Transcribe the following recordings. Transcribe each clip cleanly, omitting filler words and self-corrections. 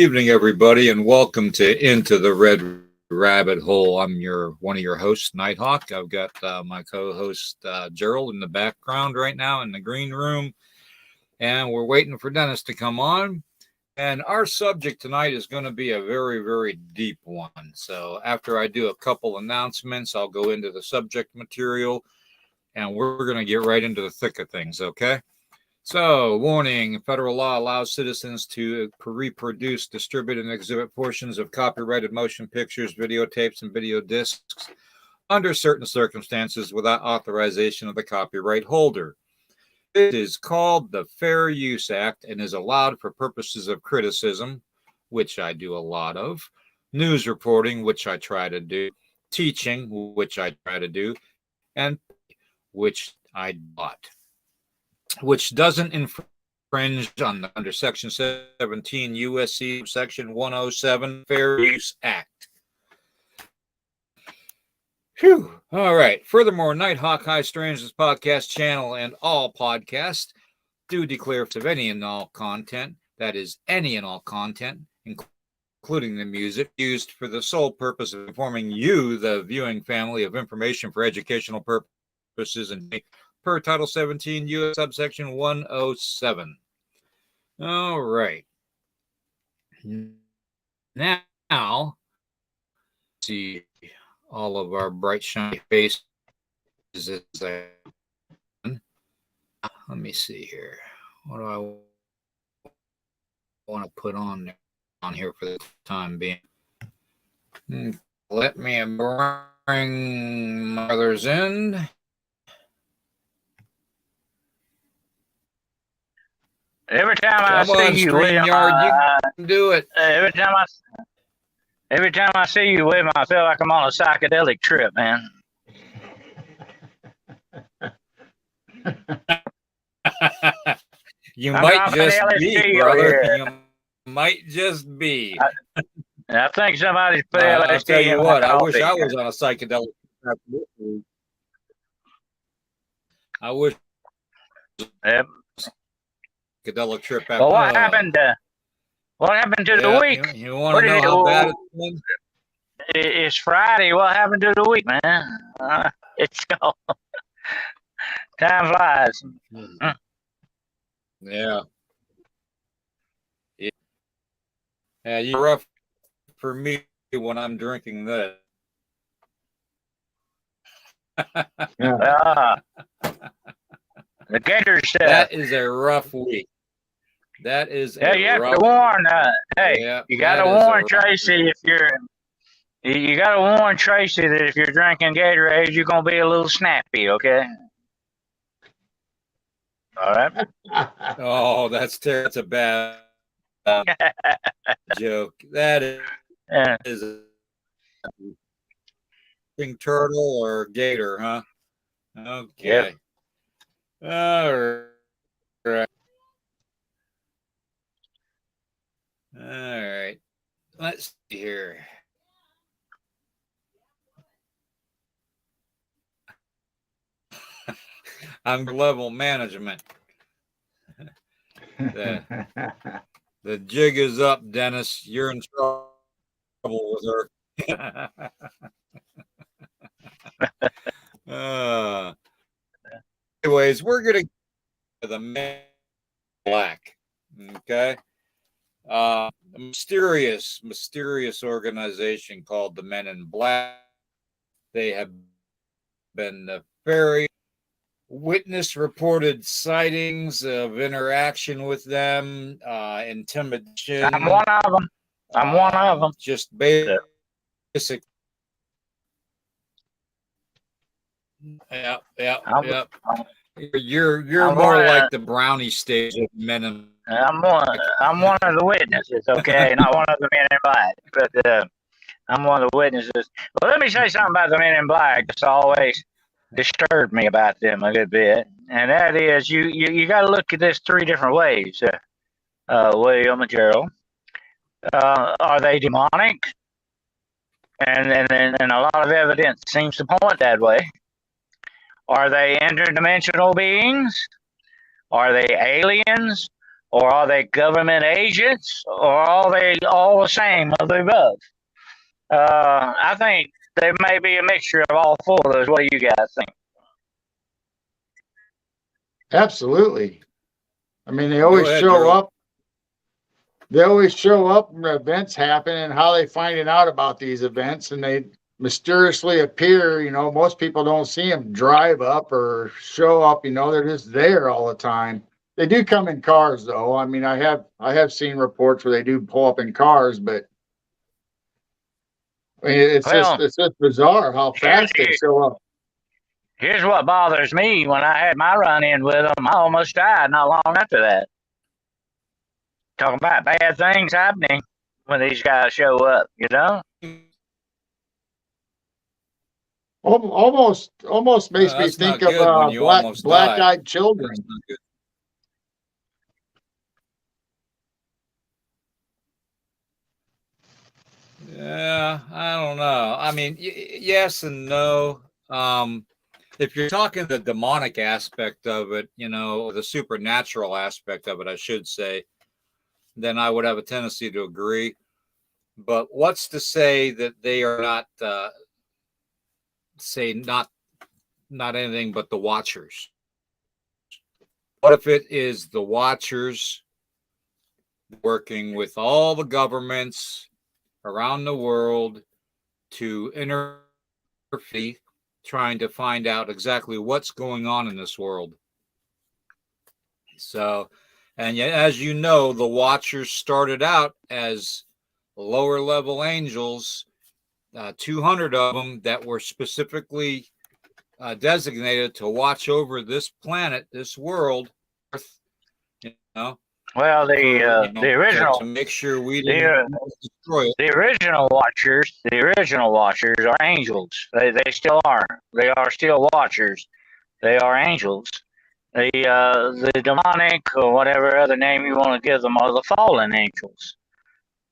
Evening, everybody, and welcome to Into the Red Rabbit Hole. I'm one of your hosts, Nighthawk. I've got my co-host Geryl in the background right now in the green room, and we're waiting for Dennis to come on. And our subject tonight is going to be a very, very deep one. So after I do a couple announcements, I'll go into the subject material, and we're going to get right into the thick of things, okay? So, warning, federal law allows citizens to reproduce, distribute, and exhibit portions of copyrighted motion pictures, videotapes, and video discs under certain circumstances without authorization of the copyright holder. It is called the Fair Use Act and is allowed for purposes of criticism, which I do a lot of, news reporting, which I try to do, teaching, which I try to do, and which I not. Which doesn't infringe under Section 17 U.S.C. Section 107 Fair Use Act. Phew. All right. Furthermore, Nighthawk High Strangeness podcast channel and all podcasts do declare of any and all content, that is, any and all content, including the music, used for the sole purpose of informing you, the viewing family, of information for educational purposes and per Title 17, U.S. subsection 107. All right. Now, see all of our bright, shiny faces. Let me see here. What do I want to put on here for the time being? Let me bring my others in. Every time I see you with you can do it. Every time I see you with him, I feel like I'm on a psychedelic trip, man. You might just be, brother. You might just be. I think somebody's put LSD. I'll tell you what. I wish I was on a psychedelic trip. I wish. Yep. Psychedelic trip. Well, what happened? What happened to the week? You want to know how bad it's been? It's Friday. What happened to the week, man? It's gone. Time flies. Yeah. Yeah, you're rough for me when I'm drinking this. The gator stuff. That is a rough week. That is you have to warn. You got to warn Tracy if you're. You got to warn Tracy that if you're drinking Gatorade, you're gonna be a little snappy. Okay. All right. Oh, that's a bad joke. That is a pink turtle or gator, huh? Okay. Yep. All right. All right. Let's see here. I'm level management. The jig is up, Dennis. You're in trouble with her. Anyways, we're going to get to the Men in Black. Okay. A mysterious organization called the Men in Black. They have been very witness reported sightings of interaction with them, intimidation. I'm one of them. Just basic. Yep. You're more like the brownie stage of Men in. I'm one of the witnesses, okay, not one of the Men in Black, but I'm one of the witnesses. Well, let me say something about the Men in Black that's always disturbed me about them a good bit, and that is you got to look at this three different ways. William and Geryl, are they demonic? And a lot of evidence seems to point that way. Are they interdimensional beings? Are they aliens? or are they government agents, or are they all the same of the above? I think there may be a mixture of all four of those. What do you guys think? Absolutely. I mean, they Go always ahead, show Gerald. up. They always show up when events happen and how they finding out about these events, and they mysteriously appear. You know, most people don't see them drive up or show up. You know, they're just there all the time. They do come in cars, though. I mean, I have seen reports where they do pull up in cars, but I mean, Well, it's just bizarre how fast they show up. here's what bothers me. When I had my run-in with them, I almost died not long after that. Talking about bad things happening when these guys show up, you know? Almost makes me That's think not of good when you almost die. black-eyed That's children. not good. Yeah, I don't know. I mean, yes and no. If you're talking the demonic aspect of it, you know, or the supernatural aspect of it, I should say, then I would have a tendency to agree. But what's to say that they are not, say, not anything but the Watchers? What if it is the Watchers working with all the governments around the world to interfere, trying to find out exactly what's going on in this world? So, and yet, as you know, the Watchers started out as lower level angels, 200 of them that were specifically designated to watch over this planet, this world, Earth, you know, Well, to the original make sure we didn't the destroy it. the original Watchers are angels. They still are. They are still Watchers. They are angels. The demonic or whatever other name you want to give them are the fallen angels.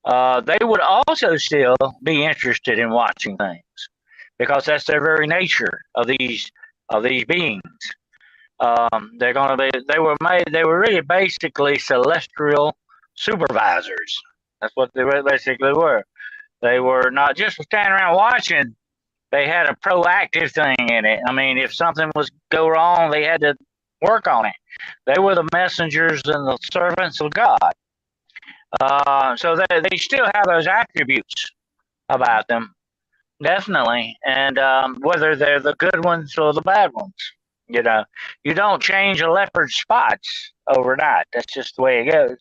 They would also still be interested in watching things because that's their very nature of these beings. They're going to be. They were made. They were really basically celestial supervisors. That's what they basically were. They were not just standing around watching. They had a proactive thing in it. I mean, if something was go wrong, they had to work on it. They were the messengers and the servants of God. So they still have those attributes about them, definitely. And whether they're the good ones or the bad ones, you know, you don't change a leopard's spots overnight. That's just the way it goes,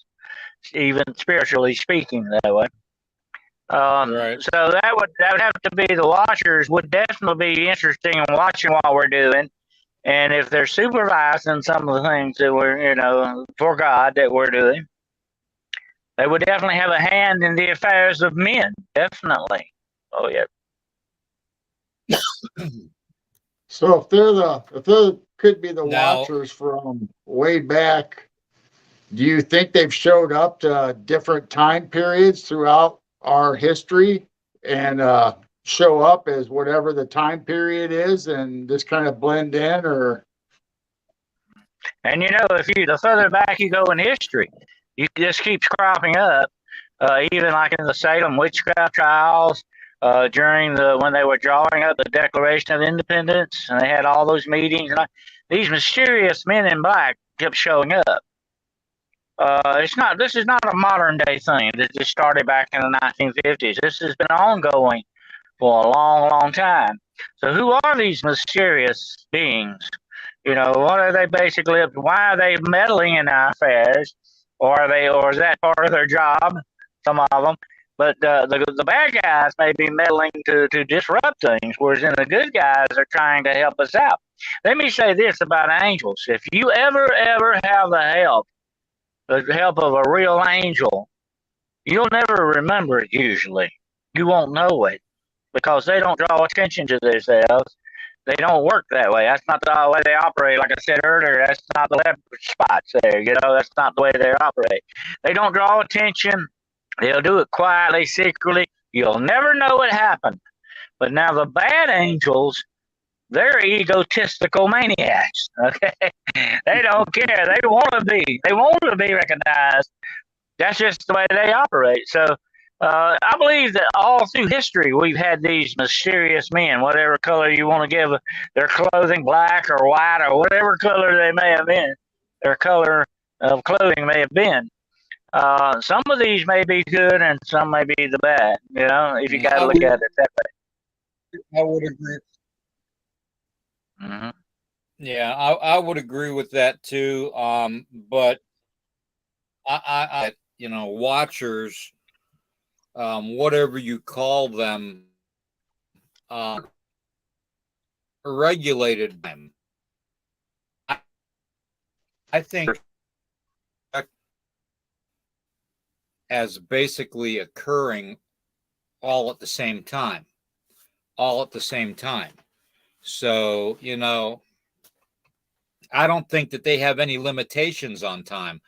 even spiritually speaking, that way. Right. So that would have to be the watchers would definitely be interesting in watching what we're doing. And if they're supervising some of the things that we're, you know, for God that we're doing, they would definitely have a hand in the affairs of men. Definitely. Oh yeah. So if they could be the Now, Watchers from way back, do you think they've showed up to different time periods throughout our history and show up as whatever the time period is and just kind of blend in? Or And you know, if you the further back you go in history, you just keeps cropping up. Even like in the Salem witchcraft trials, during when they were drawing up the Declaration of Independence, and they had all those meetings, and these mysterious men in black kept showing up. It's not. This is not a modern day thing. This just started back in the 1950s. This has been ongoing for a long, long time. So, who are these mysterious beings? You know, what are they basically up to? Why are they meddling in our affairs? Or are they, or is that part of their job? Some of them. But the bad guys may be meddling to disrupt things, whereas then the good guys are trying to help us out. Let me say this about angels. If you ever have the help of a real angel, you'll never remember it usually. You won't know it because they don't draw attention to themselves. They don't work that way. That's not the way they operate. Like I said earlier, that's not the leopard spots there. You know, that's not the way they operate. They don't draw attention. They'll do it quietly, secretly. You'll never know it happened. But now the bad angels, they're egotistical maniacs. Okay, they don't care. They want to be. They want to be recognized. That's just the way they operate. So I believe that all through history we've had these mysterious men, whatever color you want to give their clothing, black or white or whatever color they may have been, their color of clothing may have been. Some of these may be good and some may be the bad. You know, if you got to look at it that I would agree. way. Mm-hmm. Yeah, I would agree with that too. But I watchers, whatever you call them, regulated them. I think as basically occurring all at the same time. So, I don't think that they have any limitations on time.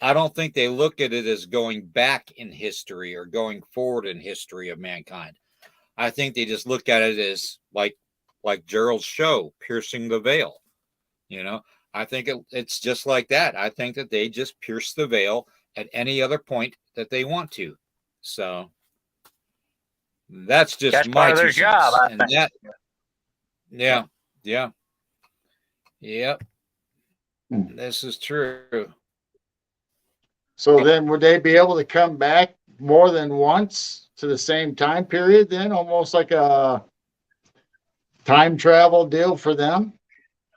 I don't think they look at it as going back in history or going forward in history of mankind. I think they just look at it as like Gerald's show, piercing the veil. I think it's just like that. I think that they just pierce the veil at any other point that they want to. So that's just That's my part of their 2 job, cents. I And think. yeah. Yep. This is true. So then would they be able to come back more than once to the same time period then? Almost like a time travel deal for them?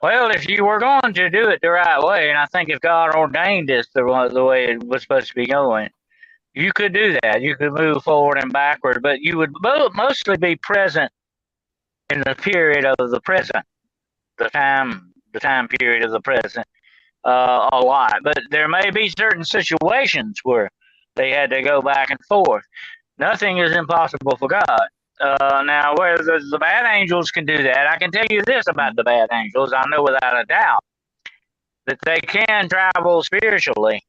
Well, if you were going to do it the right way, and I think if God ordained this the way it was supposed to be going, you could do that. You could move forward and backward, but you would mostly be present in the period of the present, the time period of the present, a lot. But there may be certain situations where they had to go back and forth. Nothing is impossible for God. Now, whether the bad angels can do that, I can tell you this about the bad angels. I know without a doubt that they can travel spiritually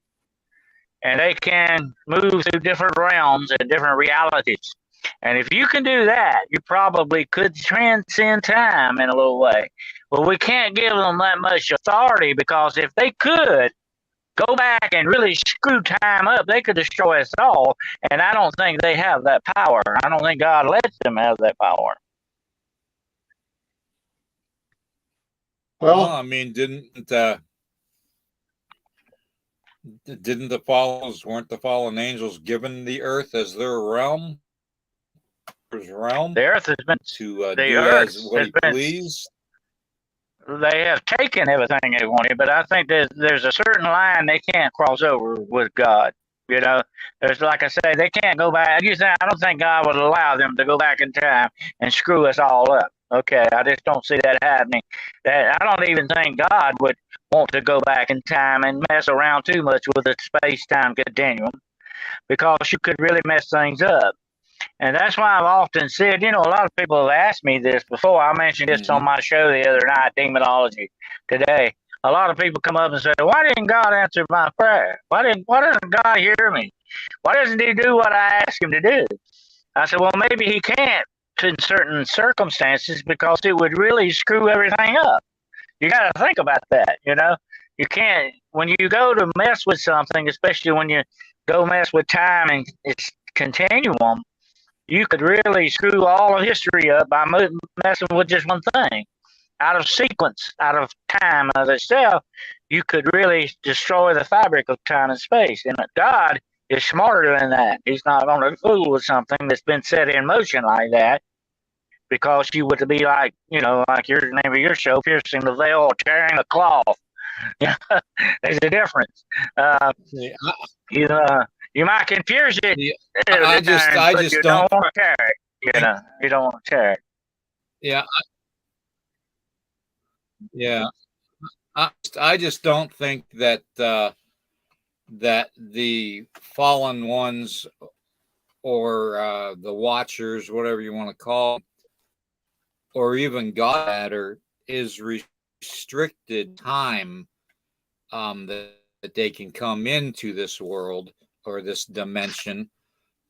and they can move through different realms and different realities. And if you can do that, you probably could transcend time in a little way. Well, we can't give them that much authority because if they could go back and really screw time up, they could destroy us all. And I don't think they have that power. I don't think God lets them have that power. Well, I mean, didn't the fallen angels given the earth as their realm? The earth has been to do as what he pleased. They have taken everything they wanted, but I think there's a certain line they can't cross over with God. There's, like I say, they can't go back. I don't think God would allow them to go back in time and screw us all up. Okay, I just don't see that happening. I don't even think God would want to go back in time and mess around too much with the space-time continuum, because you could really mess things up. And that's why I've often said, a lot of people have asked me this before. I mentioned this on my show the other night, Demonology Today. A lot of people come up and say, why didn't God answer my prayer? Why doesn't God hear me? Why doesn't he do what I ask him to do? I said, well, maybe he can't in certain circumstances because it would really screw everything up. You got to think about that, You can't, when you go to mess with something, especially when you go mess with time and its continuum, you could really screw all of history up by messing with just one thing. Out of sequence, out of time of itself, you could really destroy the fabric of time and space. And God is smarter than that. He's not going to fool with something that's been set in motion like that, because you would be like, like your name of your show, piercing the veil or tearing the cloth. There's a difference. You might confuse it. I just don't want to tear it. You don't want to tear it. Yeah. I just don't think that that the fallen ones or the watchers, whatever you want to call them, or even God matter, is restricted time that they can come into this world or this dimension.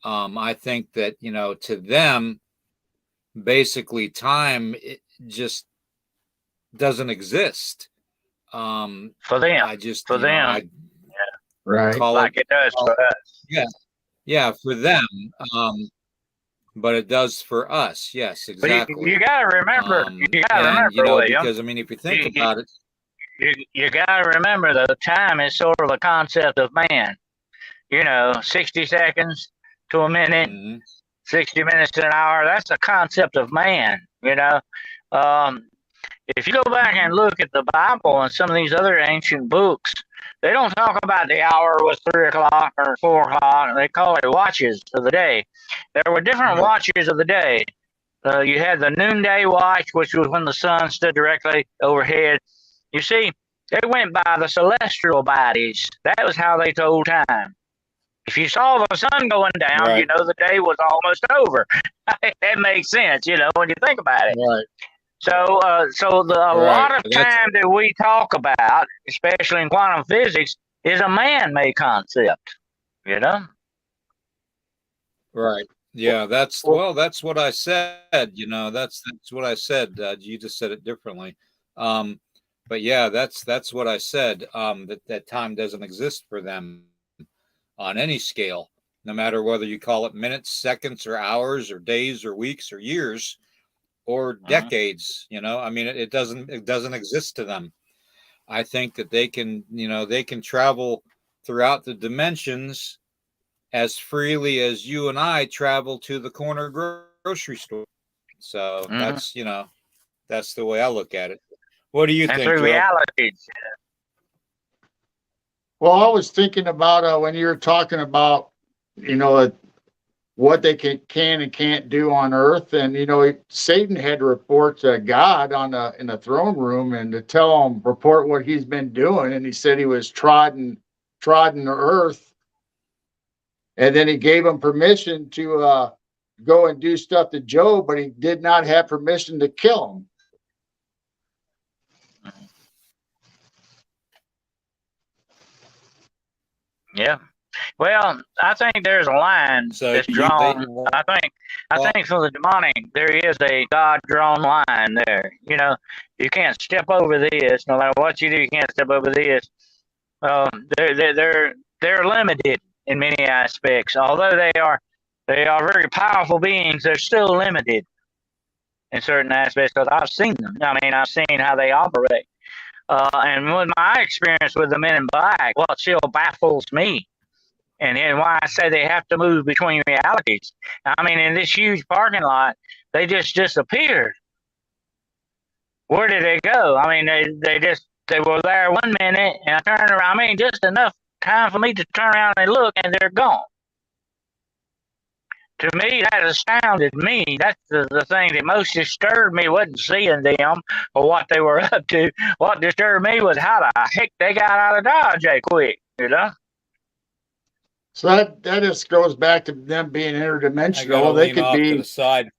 I think that, to them, basically time, it just doesn't exist. For them, I just, for you know, them, I Right. call like it does for us. yeah, yeah, for them. But it does for us. Yes, But exactly. you gotta remember, And you know, William. because I mean, if you think You, you, about it, you gotta remember the time is sort of a concept of man. 60 seconds to a minute, mhm, 60 minutes to an hour. That's a concept of man. Um, if you go back and look at the Bible and some of these other ancient books, they don't talk about the hour was 3 o'clock or 4 o'clock. They call it watches of the day. There were different Right. watches of the day. You had the noonday watch, which was when the sun stood directly overhead. You see, they went by the celestial bodies. That was how they told time. If you saw the sun going down, right, the day was almost over. That makes sense, when you think about it. Right. A right. lot of That's time that we talk about, especially in quantum physics, is a man-made concept. You know. right. Yeah, that's Well, that's what I said. You know, that's what I said. You just said it differently. Um, but yeah, that's what I said. That time doesn't exist for them on any scale, no matter whether you call it minutes, seconds, or hours, or days, or weeks, or years, or Mm-hmm. decades. You know, I mean, it doesn't exist to them. I think that they can, they can travel throughout the dimensions as freely as you and I travel to the corner grocery store. So Mm-hmm. that's the way I look at it. What do you And think, through Gerald? realities. well, I was thinking about when you were talking about, you know, what they can and can't do on Earth, and Satan had to report to God in the throne room and to tell him report what he's been doing, and he said he was trodden the earth, and then he gave him permission to go and do stuff to Job, but he did not have permission to kill him. Yeah. Well, I think there's a line So that's you they drawn. I think for the demonic, there is a God drawn line there. You can't step over this. No matter what you do, you can't step over this. They're limited in many aspects. Although they are very powerful beings, they're still limited in certain aspects because I've seen them. I mean, I've seen how they operate. And with my experience with the Men in Black, what still baffles me, and why I say they have to move between realities. I mean, in this huge parking lot, they just disappeared. Where did they go? I mean, they were there 1 minute, and I turned around. I mean, just enough time for me to turn around and look, and they're gone. To me, that astounded me. That's the thing that most disturbed me wasn't seeing them or what they were up to. What disturbed me was how the heck they got out of Dodge that quick. So that just goes back to them being I got to interdimensional. They lean could off to the be side.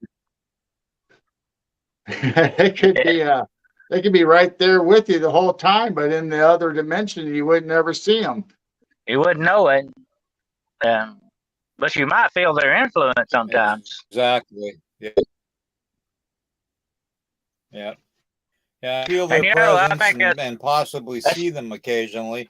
they could be right there with you the whole time, but in the other dimension, you would never see them. You wouldn't know it, but you might feel their influence sometimes. Exactly. Yeah. Yeah. Yeah. I feel And their I presence think and possibly that's see them occasionally.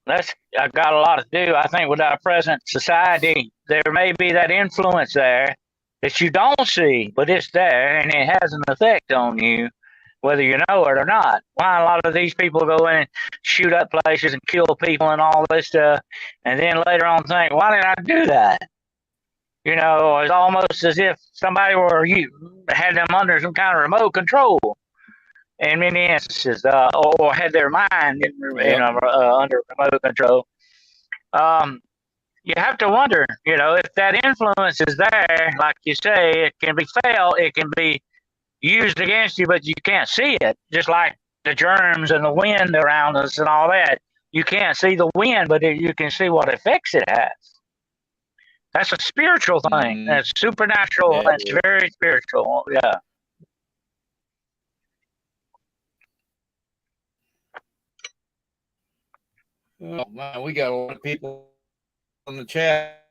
that's got a lot to do. I think with our present society, there may be that influence there that you don't see, but it's there and it has an effect on you, whether you know it or not. Why a lot of these people go in and shoot up places and kill people and all this stuff, and then later on think, why did I do that? It's almost as if somebody had them under some kind of remote control in many instances, or had their mind Yep. under remote control. Um, you have to wonder, if that influence is there, like you say, it can be felt, it can be used against you, but you can't see it. Just like the germs and the wind around us and all that. You can't see the wind, but you can see what effects it has. That's a spiritual thing. Mm-hmm. That's supernatural. Yeah. It's very spiritual. Yeah. Oh man, we got a lot of people in the chat.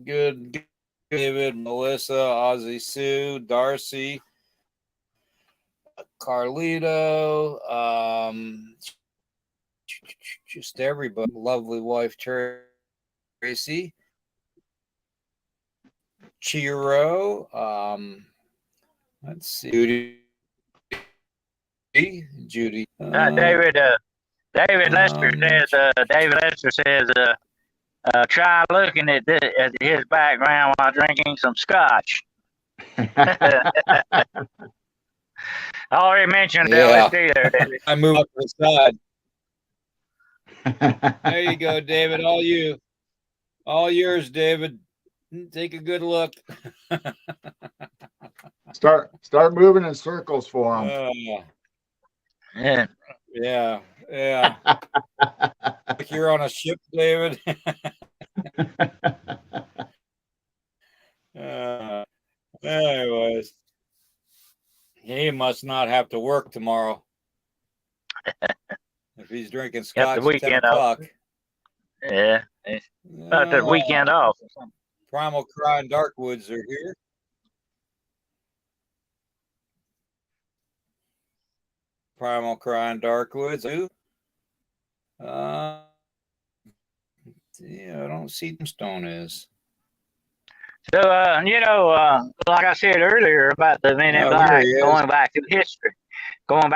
Good, David, Melissa, Ozzy, Sue, Darcy, Carlito, just everybody. Lovely wife Tracy, Chiro, let's see, Judy. David Lester says. David Lester says. Try looking at his background while drinking some scotch. I already mentioned LSD there, David. I moved up to the side. There you go, David. All yours, David. Take a good look. Start moving in circles for them. Yeah. Like you're on a ship, David. Anyways, he must not have to work tomorrow if he's drinking scotch at 10 o'clock. Yeah, about the weekend off. Primal Cry and Darkwoods are here. Primal Cry and Darkwoods. Yeah, I don't see Tombstone is. So, like I said earlier about the Men in Black, going back to history. What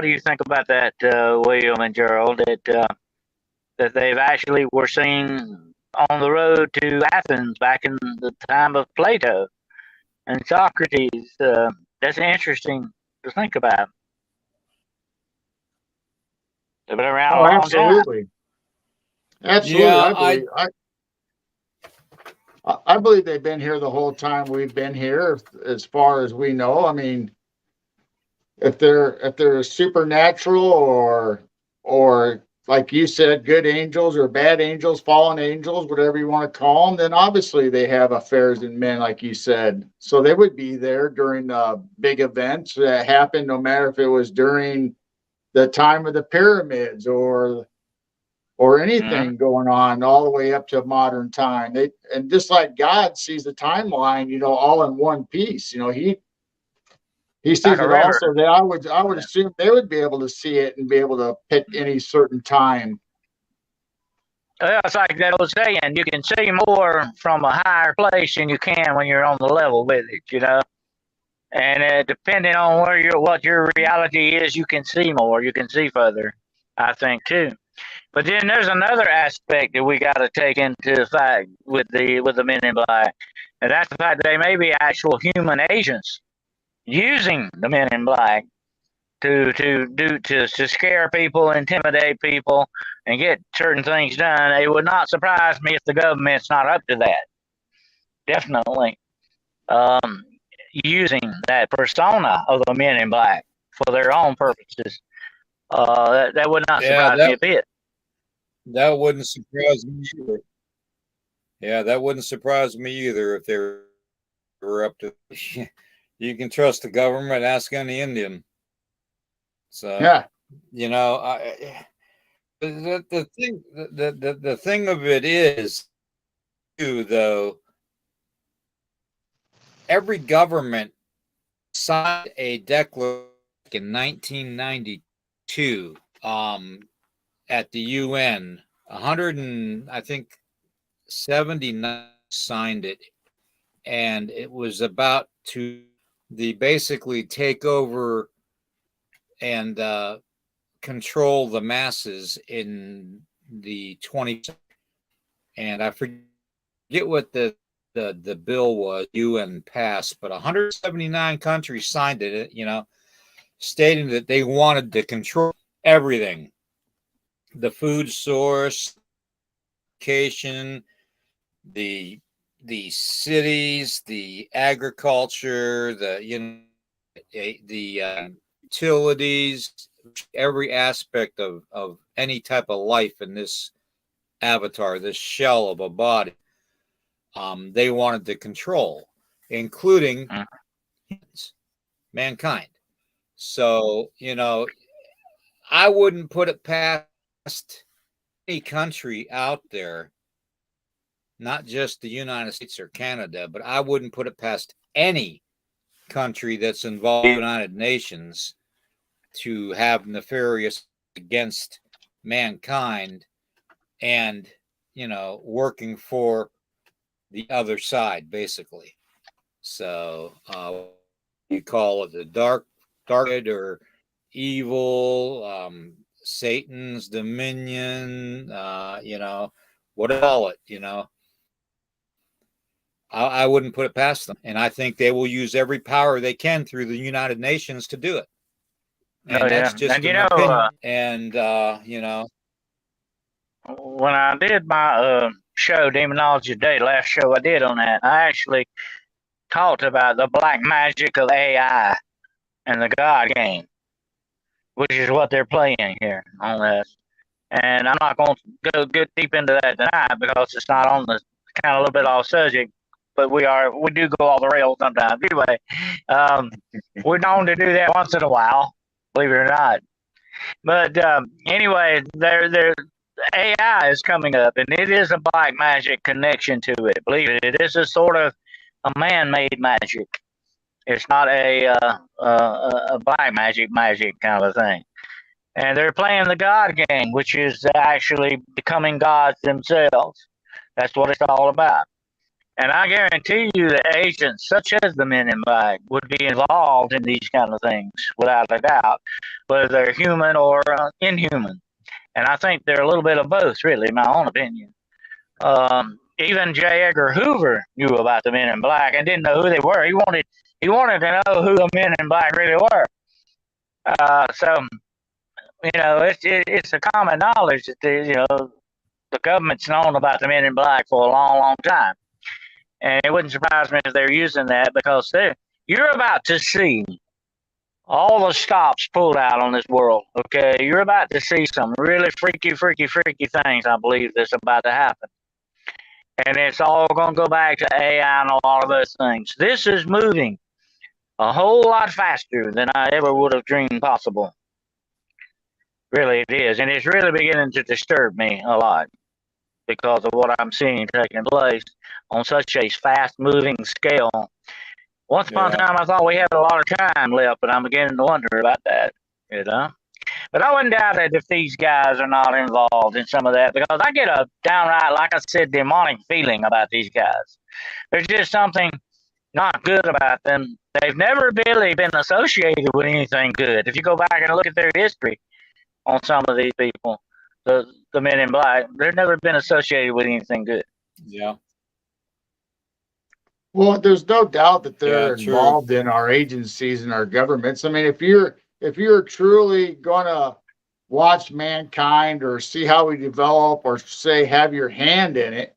do you think about that, William and Gerald? That they've actually were seen on the road to Athens back in the time of Plato and Socrates. That's interesting to think about. They've been around a long absolutely. time. Absolutely. Yeah, I believe they've been here the whole time we've been here, as far as we know. I mean, if they're supernatural or like you said, good angels or bad angels, fallen angels, whatever you want to call them, then obviously they have affairs in men, like you said. So they would be there during big events that happened, no matter if it was during the time of the pyramids or anything going on all the way up to modern time. And just like God sees the timeline, all in one piece. He sees it also. That I would assume they would be able to see it and be able to pick any certain time. Well, it's like that old saying, you can see more from a higher place than you can when you're on the level with it, And depending on what your reality is, you can see more, you can see further, I think too. But then there's another aspect that we got to take into fact with the Men in Black, and that's the fact that they may be actual human agents using the Men in Black to scare people, intimidate people, and get certain things done. It would not surprise me if the government's not up to that. Definitely, using that persona of the Men in Black for their own purposes. That would not surprise me a bit. That wouldn't surprise me either. Yeah, that wouldn't surprise me either if they were up to. You can trust the government. Ask any Indian. So yeah, the thing of it is, too, though, every government signed a declaration in 1992 at the UN. 179 signed it, and it was about to basically take over and control the masses in the 20th. And I forget what the bill was UN passed, but 179 countries signed it, stating that they wanted to control everything. The food source, education, the cities, the agriculture, the utilities, every aspect of any type of life in this avatar, this shell of a body, they wanted to control, including mankind. So, I wouldn't put it past any country out there, not just the United States or Canada, but I wouldn't put it past any country that's involved in the United Nations to have nefarious against mankind and, working for the other side, basically. So you call it the dark or evil, Satan's dominion, what call it, I wouldn't put it past them. And I think they will use every power they can through the United Nations to do it. And that's just an opinion. And, when I did my show, Demonology Today, last show I did on that, I actually talked about the black magic of AI and the God game, which is what they're playing here on this. And I'm not going to go get deep into that tonight because it's not on the kind of a little bit off subject, but we do go off the rails sometimes. Anyway, we're known to do that once in a while, believe it or not. But anyway, their AI is coming up, and it is a black magic connection to it. Believe it, it is a sort of a man-made magic. It's not a black magic kind of a thing. And they're playing the God game, which is actually becoming gods themselves. That's what it's all about. And I guarantee you that agents such as the Men in Black would be involved in these kind of things, without a doubt, whether they're human or inhuman. And I think they're a little bit of both, really, in my own opinion. Even J. Edgar Hoover knew about the Men in Black and didn't know who they were. He wanted to know who the Men in Black really were. So it's a common knowledge that the government's known about the Men in Black for a long, long time. And it wouldn't surprise me if they're using that, because you're about to see all the stops pulled out on this world. Okay, you're about to see some really freaky things. I believe that's about to happen, and it's all going to go back to AI and all of those things. This is moving a whole lot faster than I ever would have dreamed possible. Really, it is, and it's really beginning to disturb me a lot because of what I'm seeing taking place on such a fast-moving scale. Once upon a time, I thought we had a lot of time left, but I'm beginning to wonder about that, But I wouldn't doubt it if these guys are not involved in some of that, because I get a downright, like I said, demonic feeling about these guys. There's just something not good about them. They've never really been associated with anything good. If you go back and look at their history on some of these people, the Men in Black, they've never been associated with anything good. Yeah. Well, there's no doubt that they're involved in our agencies and our governments. I mean, if you're truly gonna watch mankind or see how we develop, or say have your hand in it,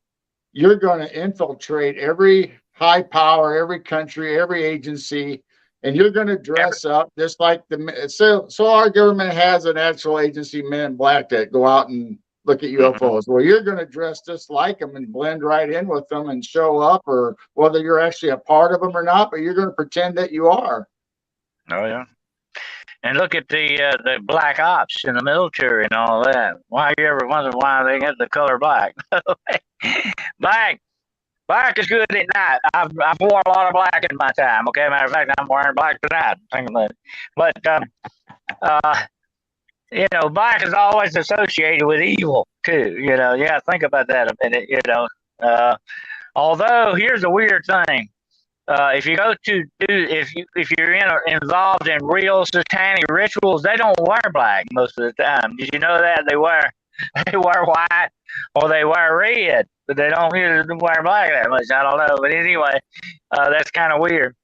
you're going to infiltrate every high power, every country, every agency, and you're going to dress up just like so our government has an actual agency, Men in Black, that go out and look at UFOs. Well, you're going to dress just like them and blend right in with them and show up, or whether you're actually a part of them or not, but you're going to pretend that you are. Oh yeah. And look at the black ops in the military and all that. Why you ever wonder why they get the color black? Black is good at night. I've worn a lot of black in my time. Okay, matter of fact, I'm wearing black tonight. But black is always associated with evil too. Think about that a minute. Although here's a weird thing. If you go to if you're involved in real satanic rituals, they don't wear black most of the time. Did you know that they wear white or they wear red, but they don't usually wear black that much? I don't know, but anyway, that's kind of weird.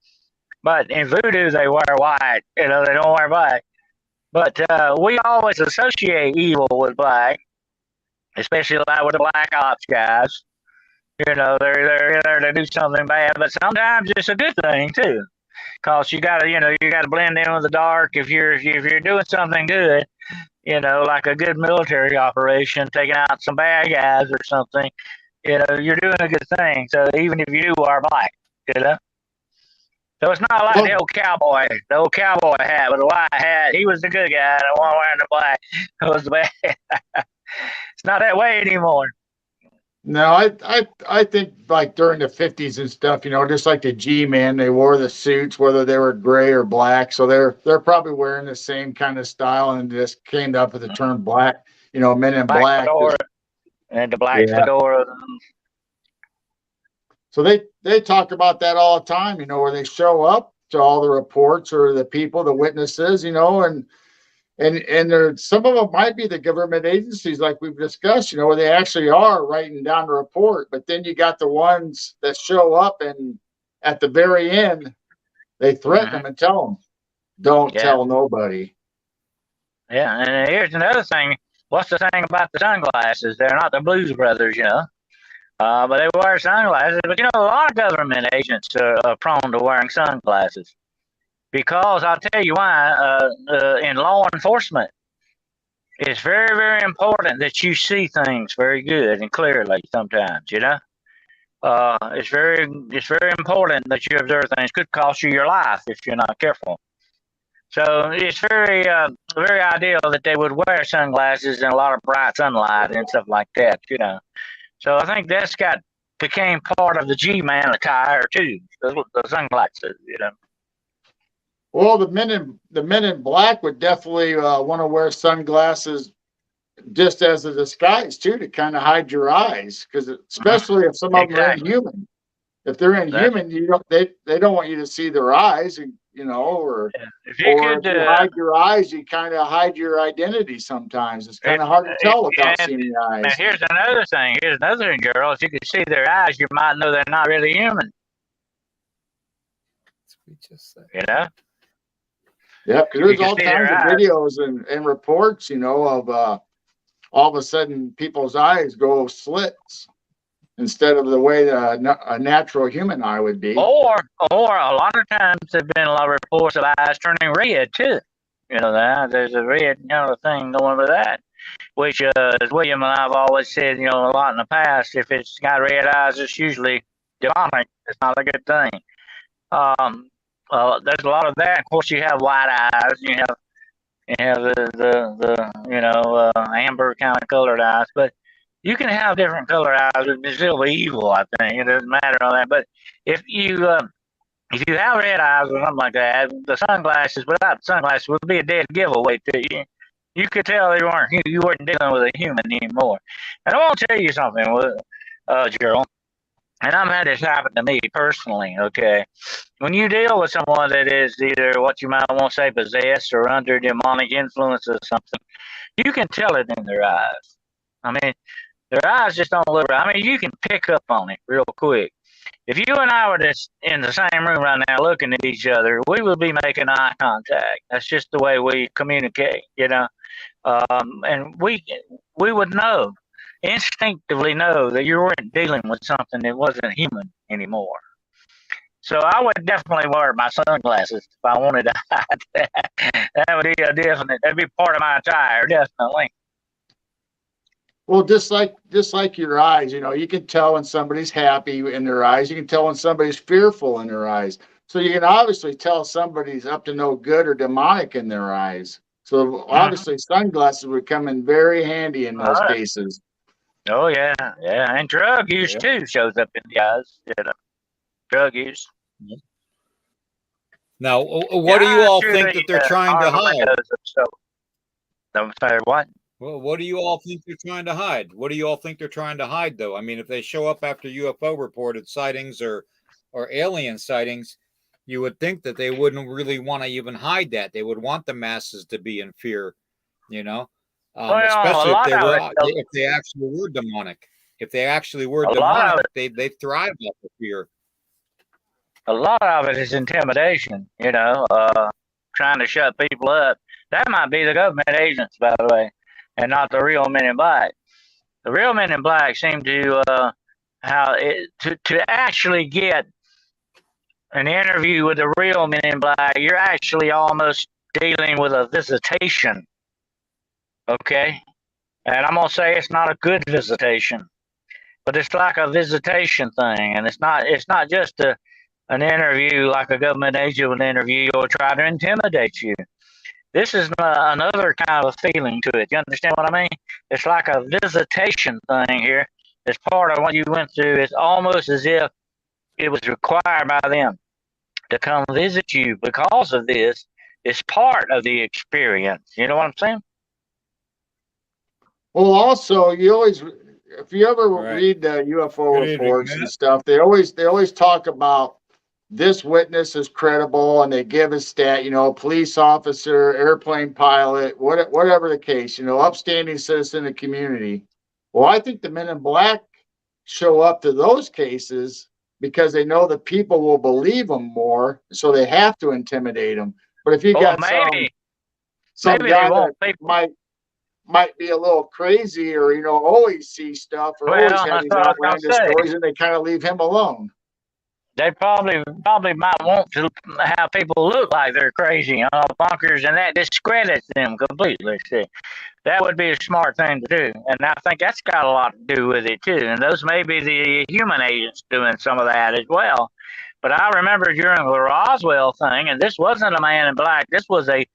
But in voodoo, they wear white. They don't wear black. But we always associate evil with black, especially like with the black ops guys. They're there to do something bad, but sometimes it's a good thing too, cause you gotta blend in with the dark. If you're doing something good, like a good military operation, taking out some bad guys or something, you're doing a good thing. So even if you do wear black, so it's not like the old cowboy hat with the white hat. He was the good guy. The one wearing the black was the bad. It's not that way anymore. No, I think like during the 50s and stuff, just like the G-Men, they wore the suits, whether they were gray or black. So they're probably wearing the same kind of style and just came up with the term black, men in Black black. fedora and the black Yeah. fedora. So they talk about that all the time, where they show up to all the reports or the people, the witnesses, and there some of them might be the government agencies like we've discussed, where they actually are writing down the report. But then you got the ones that show up and at the very end they threaten them and tell them, "Don't Yeah. tell nobody." Yeah, and here's another thing. What's the thing about the sunglasses? They're not the Blues Brothers, but they wear sunglasses. But a lot of government agents are prone to wearing sunglasses because I'll tell you why. In law enforcement, it's very, very important that you see things very good and clearly. Sometimes, it's very important that you observe things. Could cost you your life if you're not careful. So it's very, very ideal that they would wear sunglasses in a lot of bright sunlight and stuff like that. So I think that's became part of the G-Man attire too. The sunglasses. Well, the men in black would definitely want to wear sunglasses just as a disguise too, to kind of hide your eyes, because especially if some of them are inhuman. If they're inhuman, they don't want you to see their eyes, or if you hide your eyes, you kind of hide your identity. Sometimes it's kind of hard to tell without seeing the eyes. Now here's another thing, girl. If you could see their eyes, you might know they're not really human. Yeah, because there's all kinds of videos and reports, of all of a sudden people's eyes go slits instead of the way a natural human eye would be. Or a lot of times there've been a lot of reports of eyes turning red too. There's a red thing going with that, which as William and I've always said, a lot in the past, if it's got red eyes, it's usually demonic. It's not a good thing. There's a lot of that. Of course, you have white eyes. You have the amber kind of colored eyes, but you can have different colored eyes and still be evil. I think it doesn't matter on that. But if you have red eyes or something like that, the sunglasses without the sunglasses would be a dead giveaway to you. You could tell you weren't dealing with a human anymore. And I want to tell you something, Geryl. And I've had this happen to me personally, okay? When you deal with someone that is either what you might want to say possessed or under demonic influence or something, you can tell it in their eyes. I mean, their eyes just don't look right. I mean, you can pick up on it real quick. If you and I were just in the same room right now looking at each other, we would be making eye contact. That's just the way we communicate, and we would know. Instinctively know that you weren't dealing with something that wasn't human anymore. So I would definitely wear my sunglasses if I wanted to hide that. That would be that'd be part of my attire, definitely. Well, just like your eyes, you can tell when somebody's happy in their eyes. You can tell when somebody's fearful in their eyes. So you can obviously tell somebody's up to no good or demonic in their eyes. So obviously sunglasses would come in very handy in those cases. Oh, yeah, and drug use, too, shows up in the eyes, drug use. Now, what do you all think that they're trying to hide? What? Well, what do you all think they're trying to hide? What do you all think they're trying to hide, though? I mean, if they show up after UFO reported sightings or alien sightings, you would think that they wouldn't really want to even hide that. They would want the masses to be in fear, especially if they actually were demonic. If they actually were demonic, they thrive off of fear. A lot of it is intimidation, trying to shut people up. That might be the government agents, by the way, and not the real Men in Black. The real Men in Black seem to to actually get an interview with the real Men in Black. You're actually almost dealing with a visitation. Okay, and I'm gonna say it's not a good visitation, but it's like a visitation thing, and it's not just an interview like a government agent would interview or try to intimidate you. This is another kind of a feeling to it. You understand what I mean? It's like a visitation thing here, as part of what you went through. It's almost as if it was required by them to come visit you because of this. It's part of the experience. You know what I'm saying? Well, also, you always, if you ever Right. read the UFO Good evening, reports and Matt. stuff, they always talk about this witness is credible, and they give a stat, police officer, airplane pilot, whatever the case, upstanding citizen of the community. Well, I think the Men in Black show up to those cases because they know the people will believe them more, so they have to intimidate them. But if you Well, got maybe some they guy want that people. might be a little crazy, or always see stuff, or Well, always have that's these what I was gonna outlandish say. stories, and they kind of leave him alone. They probably might want to have people look like they're crazy, bonkers, and that discredits them completely. See, that would be a smart thing to do, and I think that's got a lot to do with it too. And those may be the human agents doing some of that as well. But I remember during the Roswell thing, and this wasn't a man in black. This was a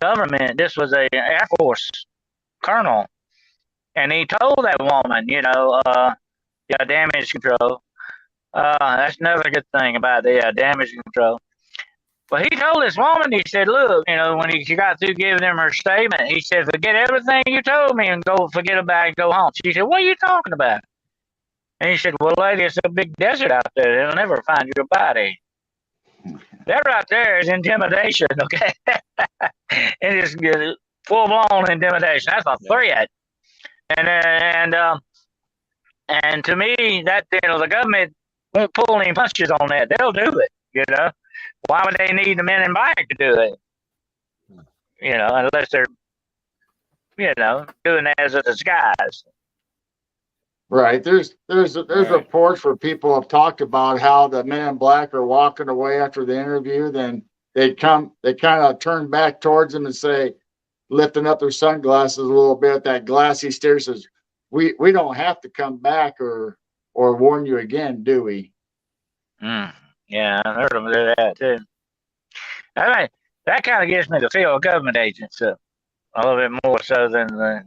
government. This was a Air Force colonel, and he told that woman, yeah, damage control. That's another good thing about the damage control. Well, he told this woman, he said, look, when she got through giving him her statement, he said, forget everything you told me and go forget about it and go home. She said, what are you talking about? And he said, well, lady, it's a big desert out there. They'll never find your body. That right there is intimidation, okay? It is full-blown intimidation. That's a threat. And to me, that the government won't pull any punches on that. They'll do it. Why would they need the Men in Black to do it? Unless they're, doing that as a disguise. Right. There's Right. reports where people have talked about how the Men in Black are walking away after the interview. Then they kind of turn back towards them and say, lifting up their sunglasses a little bit, that glassy stare, says, we don't have to come back or warn you again, do we? Yeah, I heard them do that too. I mean, that kind of gives me the feel of government agents a little bit more so than the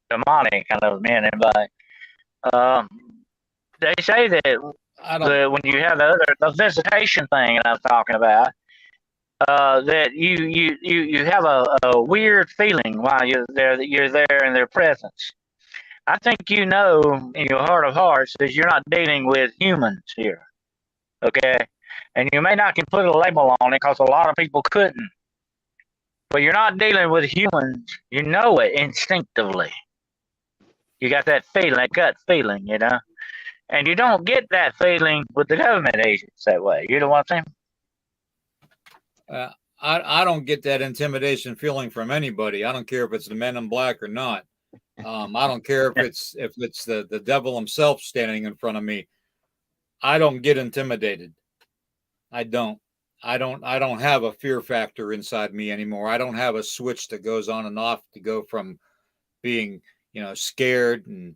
demonic kind of Men in Black. They say that when you have the visitation thing that I'm talking about, that you have a weird feeling while you're there, that you're there in their presence. I think in your heart of hearts that you're not dealing with humans here, okay? And you may not can put a label on it because a lot of people couldn't. But you're not dealing with humans. You know it instinctively. You got that feeling, that gut feeling, And you don't get that feeling with the government agents that way. You know what I'm saying? I don't get that intimidation feeling from anybody. I don't care if it's the Men in Black or not. I don't care if it's the devil himself standing in front of me. I don't get intimidated. I don't have a fear factor inside me anymore. I don't have a switch that goes on and off to go from being, scared and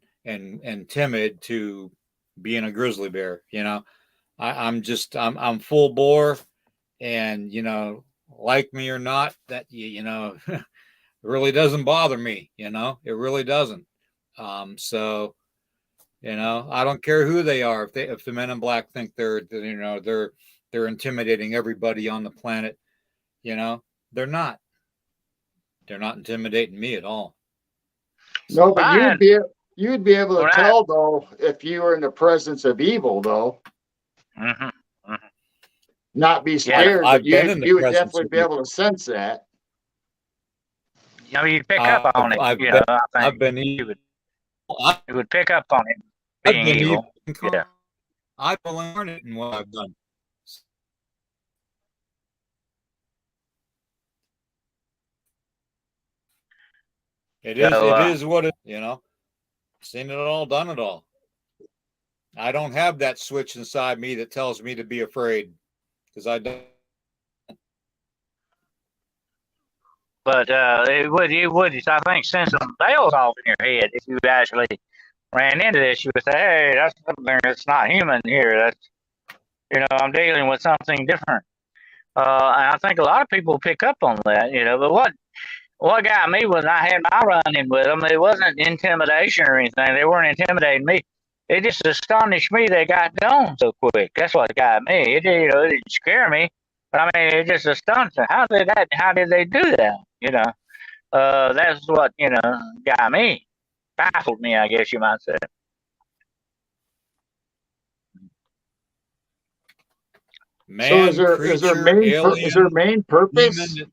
timid to being a grizzly bear. I'm full bore, and like me or not, that it really doesn't bother me. It really doesn't. So I don't care who they are. If the Men in Black think they're intimidating everybody on the planet, they're not intimidating me at all. No, but you'd be able to tell though if you were in the presence of evil though. Mm-hmm. Mm-hmm. Not be scared, but you would definitely be able to sense that. You pick up on it. I think you would pick up on it being evil. Yeah. I've learned it in what I've done. It is what it, seen it all, done it all. I don't have that switch inside me that tells me to be afraid, because I don't. But it would, I think, send some bells off in your head if you actually ran into this. You would say, hey, that's something that's not human here. That's, I'm dealing with something different. And I think a lot of people pick up on that, but what got me when I had my run-in with them, it wasn't intimidation or anything. They weren't intimidating me. it just astonished me they got gone so quick. That's what got me. It didn't scare me, but I mean, it just astonished me. How did they do that? That's what got me, baffled me, I guess you might say. So Man, creature, is there alien, main purpose? demon.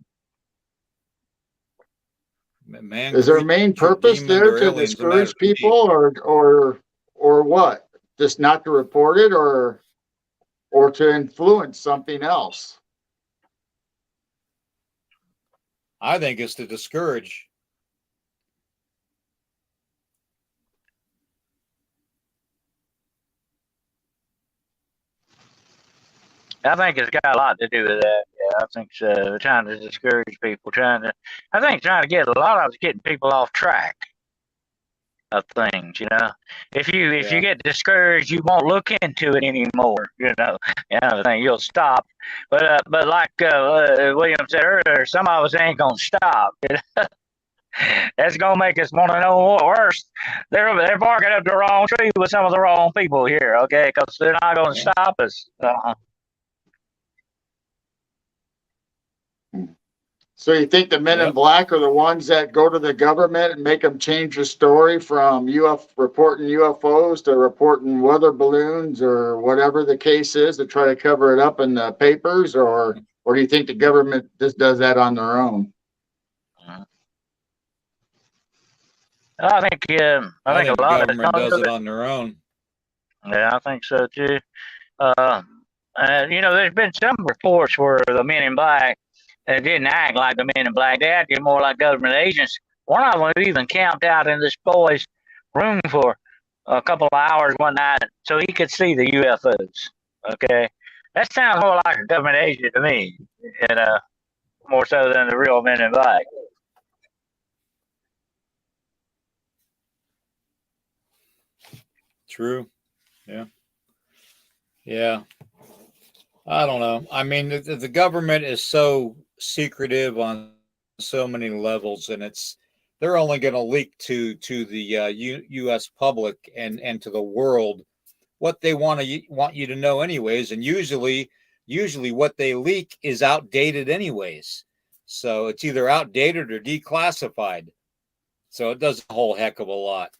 Man, Is there main creature, purpose demon, there or to aliens, no matter discourage to people, me. or what? Just not to report it, or to influence something else? I think it's to discourage. I think it's got a lot to do with that. Yeah, I think so. Trying to discourage people, I think trying to get a lot of it's getting people off track of things. If you Yeah. get discouraged, you won't look into it anymore. I think you'll stop. But like William said earlier, some of us ain't gonna stop. That's gonna make us want to know what worse. They're barking up the wrong tree with some of the wrong people here. Okay, because they're not gonna stop us. So you think the men in Yep. black are the ones that go to the government and make them change the story from reporting UFOs to reporting weather balloons or whatever the case is, to try to cover it up in the papers, or do you think the government just does that on their own? I think I a think the lot of it government comes does with it it. on their own. Yeah, I think so too. Uh, there's been some reports where the men in black didn't act like the men in black. They acted more like government agents. One of them even camped out in this boy's room for a couple of hours one night so he could see the UFOs. Okay, that sounds more like a government agent to me, more so than the real men in black. True. Yeah. Yeah. I don't know. I mean, the government is so secretive on so many levels, and they're only going to leak to the U.S. public and to the world what they want you to know, anyways. And usually what they leak is outdated, anyways. So it's either outdated or declassified. So it does a whole heck of a lot.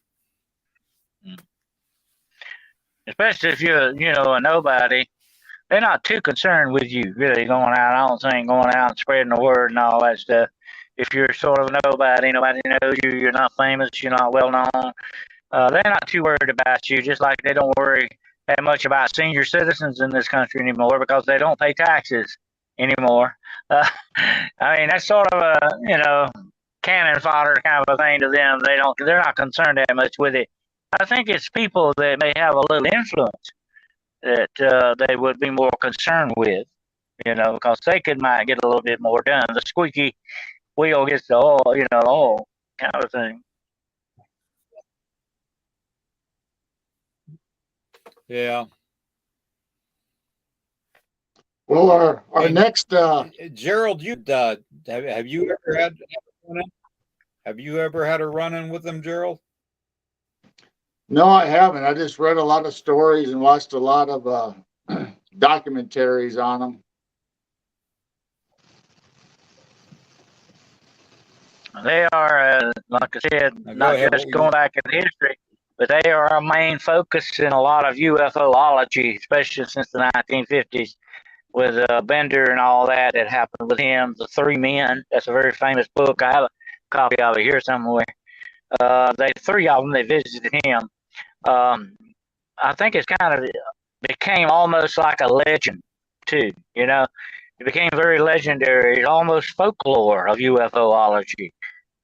Especially if you're a nobody. They're not too concerned with you really going out. I don't think going out and spreading the word and all that stuff. If you're sort of a nobody, nobody knows you, you're not famous, you're not well known. They're not too worried about you, just like they don't worry that much about senior citizens in this country anymore because they don't pay taxes anymore. I mean, that's sort of a cannon fodder kind of a thing to them. They're not concerned that much with it. I think it's people that may have a little influence that they would be more concerned with, because they might get a little bit more done. The squeaky wheel gets the oil, the oil kind of thing. Yeah. Well, our And next Gerald, have you ever had a run-in with them, Gerald? no, I haven't. I just read a lot of stories and watched a lot of documentaries on them. They are, like I said, not just going back in history, but they are our main focus in a lot of UFOlogy, especially since the 1950s with Bender and all that happened with him. The Three Men, that's a very famous book. I have a copy of it here somewhere. Three of them, they visited him. I think it's kind of became almost like a legend too. It became very legendary. It's almost folklore of UFOlogy.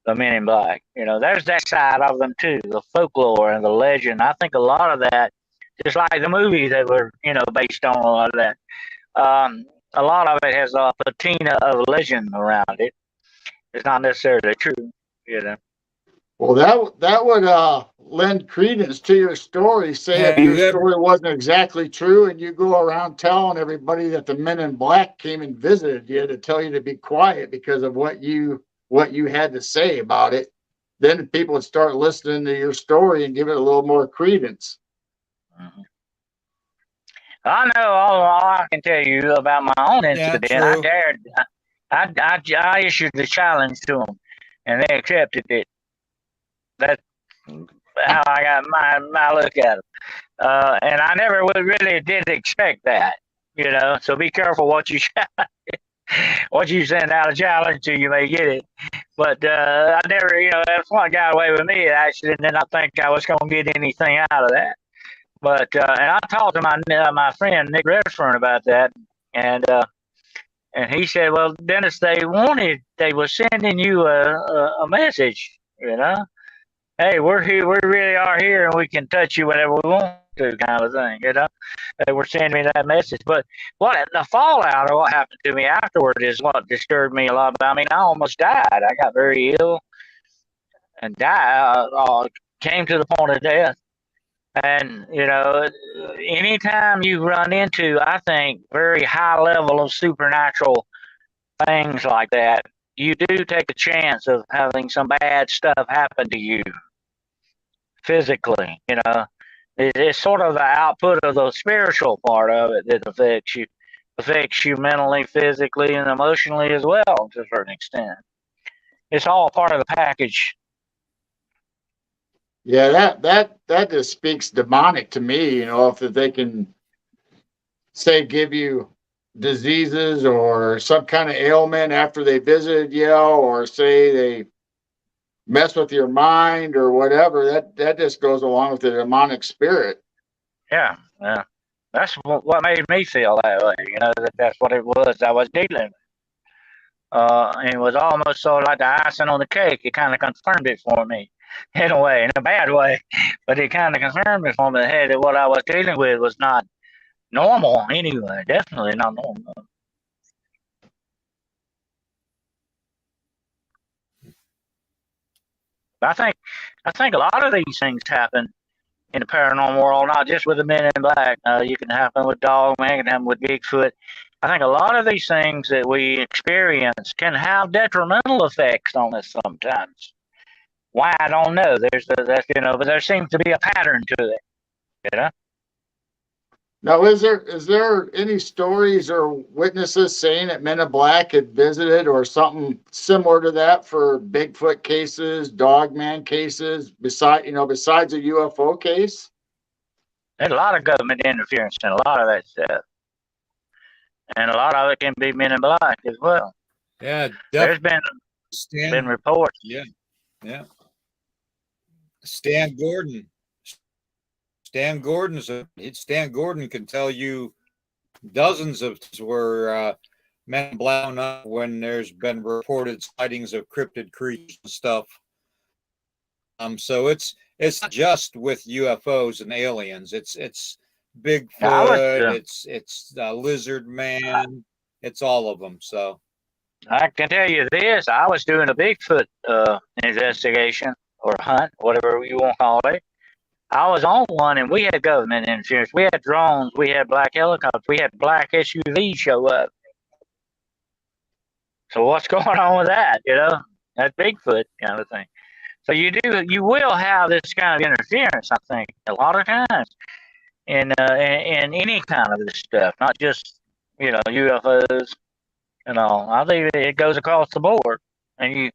The Men in Black, there's that side of them too, the folklore and the legend. I think a lot of that, just like the movies that were, based on a lot of that. A lot of it has a patina of legend around it. It's not necessarily true. Well, that would lend credence to your story. Say if your story wasn't exactly true, and you go around telling everybody that the Men in Black came and visited you to tell you to be quiet because of what you had to say about it, then people would start listening to your story and give it a little more credence. Mhm. I know all I can tell you about my own Yeah, incident. true. I issued the challenge to them, and they accepted it. That's how I got my look at them. And I never really did expect that, you know. So be careful what you what you send out a challenge to. You may get it, but I never, you know, that's what got away with me actually. And then I think I was going to get anything out of that. But and I talked to my friend Nick Redfern about that, and and he said, "Well, Dennis, they were sending you a message, you know. Hey, we're here, we really are here, and we can touch you whenever we want to, kind of thing, you know." They were sending me that message, but what the fallout of what happened to me afterward is what disturbed me a lot. I mean, I almost died. I got very ill and died. Came to the point of death. And, you know, anytime you run into, I think, very high level of supernatural things like that, you do take a chance of having some bad stuff happen to you physically, you know. It's sort of the output of the spiritual part of it that affects you mentally, physically, and emotionally as well to a certain extent. It's all part of the package. Yeah, that just speaks demonic to me, you know, if they can say give you diseases or some kind of ailment after they visited you, or say they mess with your mind or whatever, that just goes along with the demonic spirit. Yeah, yeah. That's what made me feel that way. You know, that's what it was I was dealing with. And it was almost sort of like the icing on the cake. It kind of confirmed it for me, in a way, in a bad way, but it kind of confirmed it for me. Hey, that what I was dealing with was not normal anyway. Definitely not normal. But I think a lot of these things happen in the paranormal world, not just with the Men in Black. You can happen with Dogman, it can happen with Bigfoot. I think a lot of these things that we experience can have detrimental effects on us sometimes. Why, I don't know. That's, you know, but there seems to be a pattern to it. You know. Now, is there any stories or witnesses saying that Men in Black had visited or something similar to that for Bigfoot cases, Dogman cases, besides a UFO case? There's a lot of government interference in a lot of that stuff, and a lot of it can be Men in Black as well. Yeah, There's definitely. been reports. Yeah, yeah. Stan Gordon. Stan Gordon can tell you dozens of where men blown up when there's been reported sightings of cryptid creatures and stuff. So it's not just with UFOs and aliens. It's I was Bigfoot. It's Lizard Man. It's all of them. So I can tell you this: I was doing a Bigfoot investigation or hunt, whatever you want to call it. I was on one, and we had government interference. We had drones. We had black helicopters. We had black SUVs show up. So what's going on with that? You know, that Bigfoot kind of thing. So you will have this kind of interference. I think a lot of times in any kind of this stuff, not just UFOs and all. I think it goes across the board, and you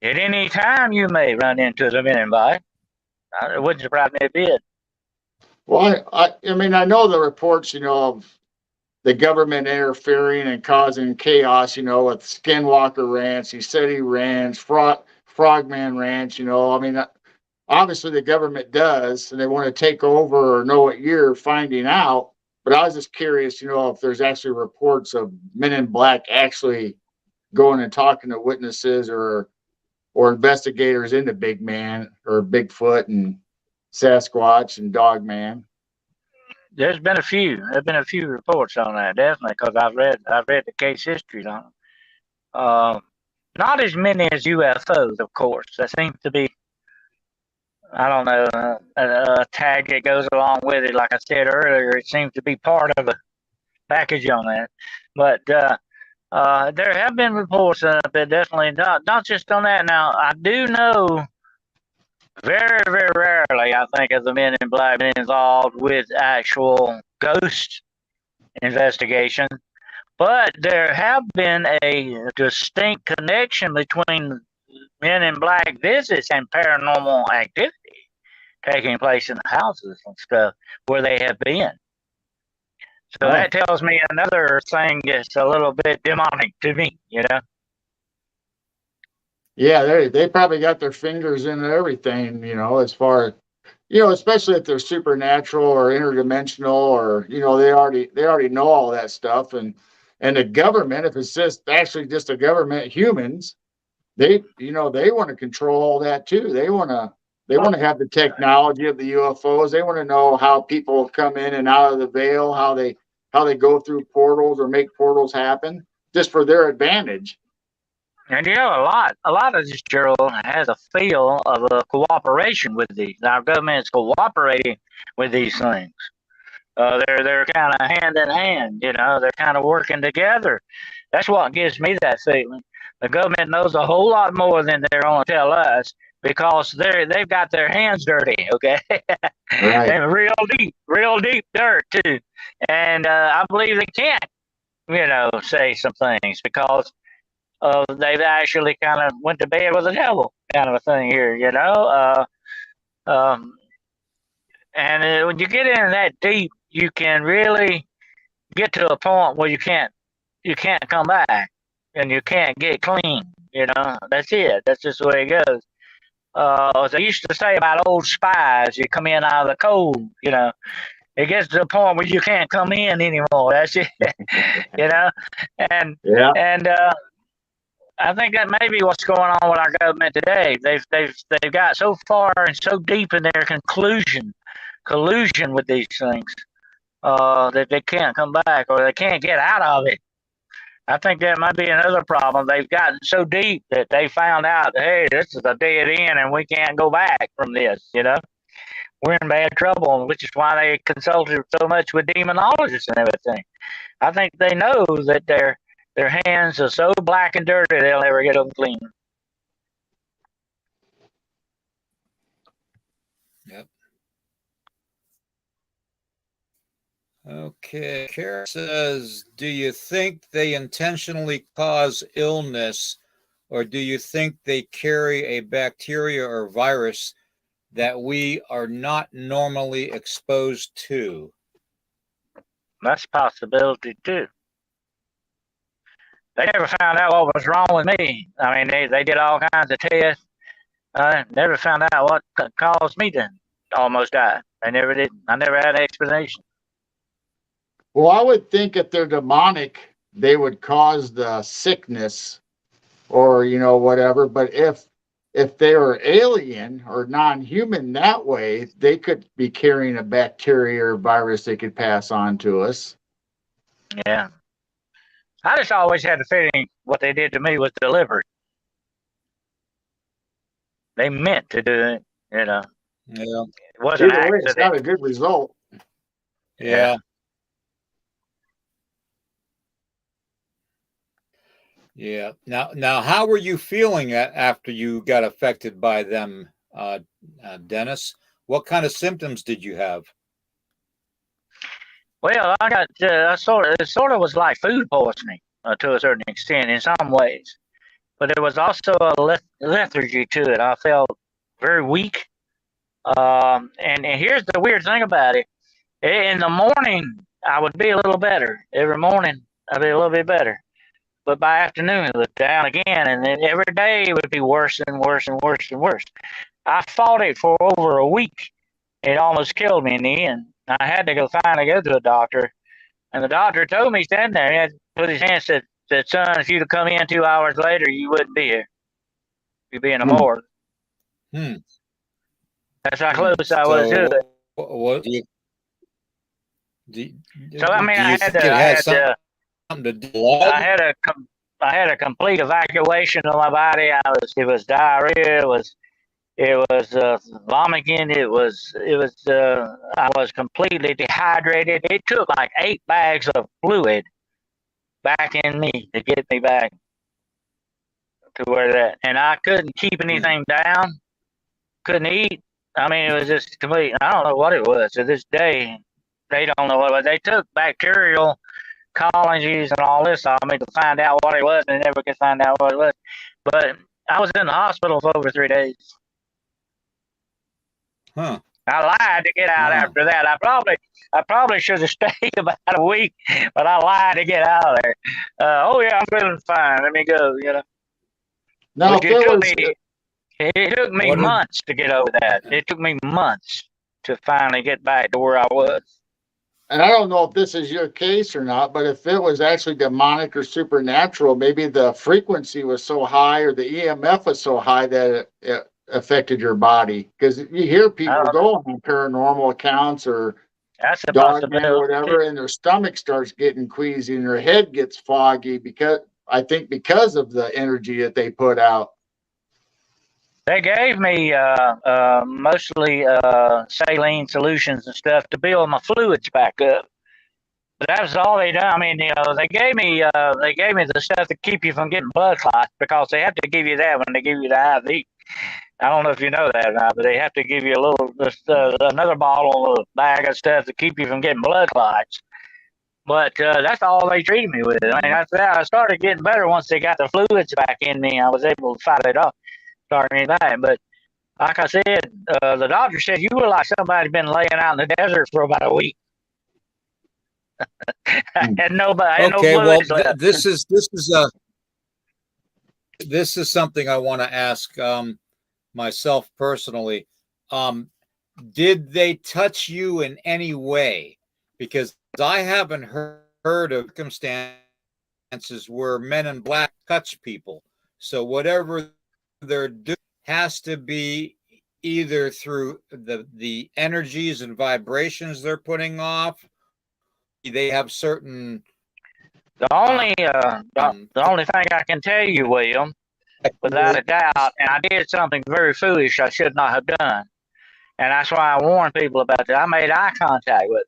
at any time you may run into the Men in Black. It wouldn't surprise me a bit. Well, I mean, I know the reports, of the government interfering and causing chaos, with Skinwalker Ranch, City Ranch, Frogman Ranch, I mean, obviously the government does, and they want to take over or know what you're finding out. But I was just curious, if there's actually reports of Men in Black actually going and talking to witnesses or investigators into Big Man or Bigfoot and Sasquatch and Dogman. There's been a few. There've been a few reports on that, definitely, because I've read the case histories on them. Not as many as UFOs, of course. That seems to be, I don't know, a tag that goes along with it. Like I said earlier, it seems to be part of the package on that. But there have been reports, but definitely not just on that. Now, I do know Very, very rarely, I think, have the Men in Black been involved with actual ghost investigation. But there have been a distinct connection between Men in Black visits and paranormal activity taking place in the houses and stuff where they have been. So that tells me another thing is a little bit demonic to me, you know? Yeah, they probably got their fingers in everything, you know, as far as, you know, especially if they're supernatural or interdimensional, or, you know, they already know all that stuff. And the government, if it's just a government, humans, they, you know, they want to control all that too. They want to have the technology of the UFOs. They want to know how people come in and out of the veil, how they go through portals or make portals happen, just for their advantage. And you know, a lot of this Gerald has a feel of a cooperation with these. Our government's cooperating with these things. They're kind of hand in hand. You know, they're kind of working together. That's what gives me that feeling. The government knows a whole lot more than they're going to tell us because they've got their hands dirty. Okay, Right. and real deep dirt too. And I believe they can't, you know, say some things because they've actually kind of went to bed with the devil, kind of a thing here, you know. Um, and when you get in that deep, you can really get to a point where you can't come back, and you can't get clean. You know, that's it. That's just the way it goes. As I used to say about old spies, you come in out of the cold. You know, it gets to the point where you can't come in anymore. That's it. You know, and Yeah. and I think that may be what's going on with our government today. They've got so far and so deep in their collusion with these things that they can't come back or they can't get out of it. I think that might be another problem. They've gotten so deep that they found out, hey, this is a dead end and we can't go back from this. You know, we're in bad trouble, which is why they consulted so much with demonologists and everything. I think they know that their hands are so black and dirty they'll never get them clean. Yep. Okay. Kara says, do you think they intentionally cause illness, or do you think they carry a bacteria or virus that we are not normally exposed to? That's a possibility too. They never found out what was wrong with me. I mean, they did all kinds of tests. Never found out what caused me to almost die. They never did. I never had an explanation. Well, I would think if they're demonic, they would cause the sickness or, you know, whatever. But if they were alien or non-human that way, they could be carrying a bacteria or virus they could pass on to us. Yeah. I just always had the feeling what they did to me was deliberate. They meant to do it, you know. Yeah. It wasn't Either an way, it's accident. not a good result. Yeah. Yeah. Now, how were you feeling after you got affected by them, Dennis? What kind of symptoms did you have? Well, I got it sort of was like food poisoning to a certain extent in some ways, but there was also a lethargy to it. I felt very weak. And here's the weird thing about it: in the morning, I would be a little better. Every morning, I'd be a little bit better. But by afternoon, it was down again, and then every day it would be worse and worse and worse and worse. I fought it for over a week. It almost killed me in the end. I had to finally go to a doctor, and the doctor told me standing there, he had put his hand said, "Son, if you'd have come in 2 hours later, you wouldn't be here. You'd be in a morgue." Hmm. That's how close I was to it. What do you? So I mean, Do you think it had something to do with blood? I had a complete evacuation of my body. It was diarrhea. It was vomiting. I was completely dehydrated. It took like 8 bags of fluid back in me to get me back to where that. And I couldn't keep anything down. couldn't eat. I mean, it was just complete. I don't know what it was. To this day, they don't know what it was. They took bacterial colonies and all this on me to find out what it was, and they never could find out what it was. But I was in the hospital for over 3 days. Huh. I lied to get out after that. I probably should have stayed about a week, but I lied to get out of there. Oh yeah, I'm feeling fine. Let me go. Now, It took me What did- months to get over that. It took me months to finally get back to where I was. and I don't know if this is your case or not, but if it was actually demonic or supernatural, maybe the frequency was so high or the EMF was so high that it affected your body. Because you hear people go on paranormal accounts or That's a dog man or possibility. whatever, and their stomach starts getting queasy and their head gets foggy because of the energy that they put out. They gave me mostly saline solutions and stuff to build my fluids back up. But that was all they done. I mean, they gave me the stuff to keep you from getting blood clots because they have to give you that when they give you the IV. I don't know if you know that or not, but they have to give you a little another bottle, a bag of stuff to keep you from getting blood clots. But that's all they treated me with. I mean, I started getting better once they got the fluids back in me. I was able to fight it off. Starting me back. But like I said, the doctor said you were like somebody been laying out in the desert for about a week. And nobody, okay, no well, left. this is something I want to ask myself personally. Did they touch you in any way? Because I haven't heard of circumstances where men in black touch people. So whatever they're doing has to be either through the energies and vibrations they're putting off. They have certain. The only thing I can tell you, William, without a doubt, and I did something very foolish I should not have done, and that's why I warn people about that. I made eye contact with it,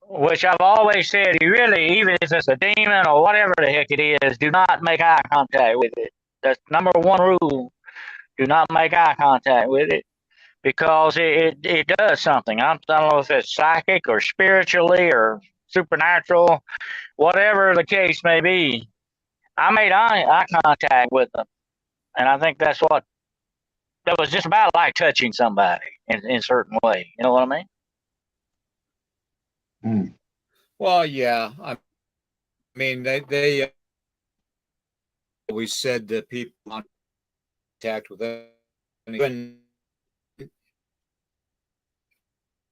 which I've always said, you really, even if it's a demon or whatever the heck it is, do not make eye contact with it. That's number one rule. Do not make eye contact with it because it does something. I don't know if it's psychic or spiritually or supernatural, whatever the case may be. I made eye contact with them, and I think that was just about like touching somebody in a certain way. You know what I mean? Well, yeah. I mean, they always said that people in contact with anyone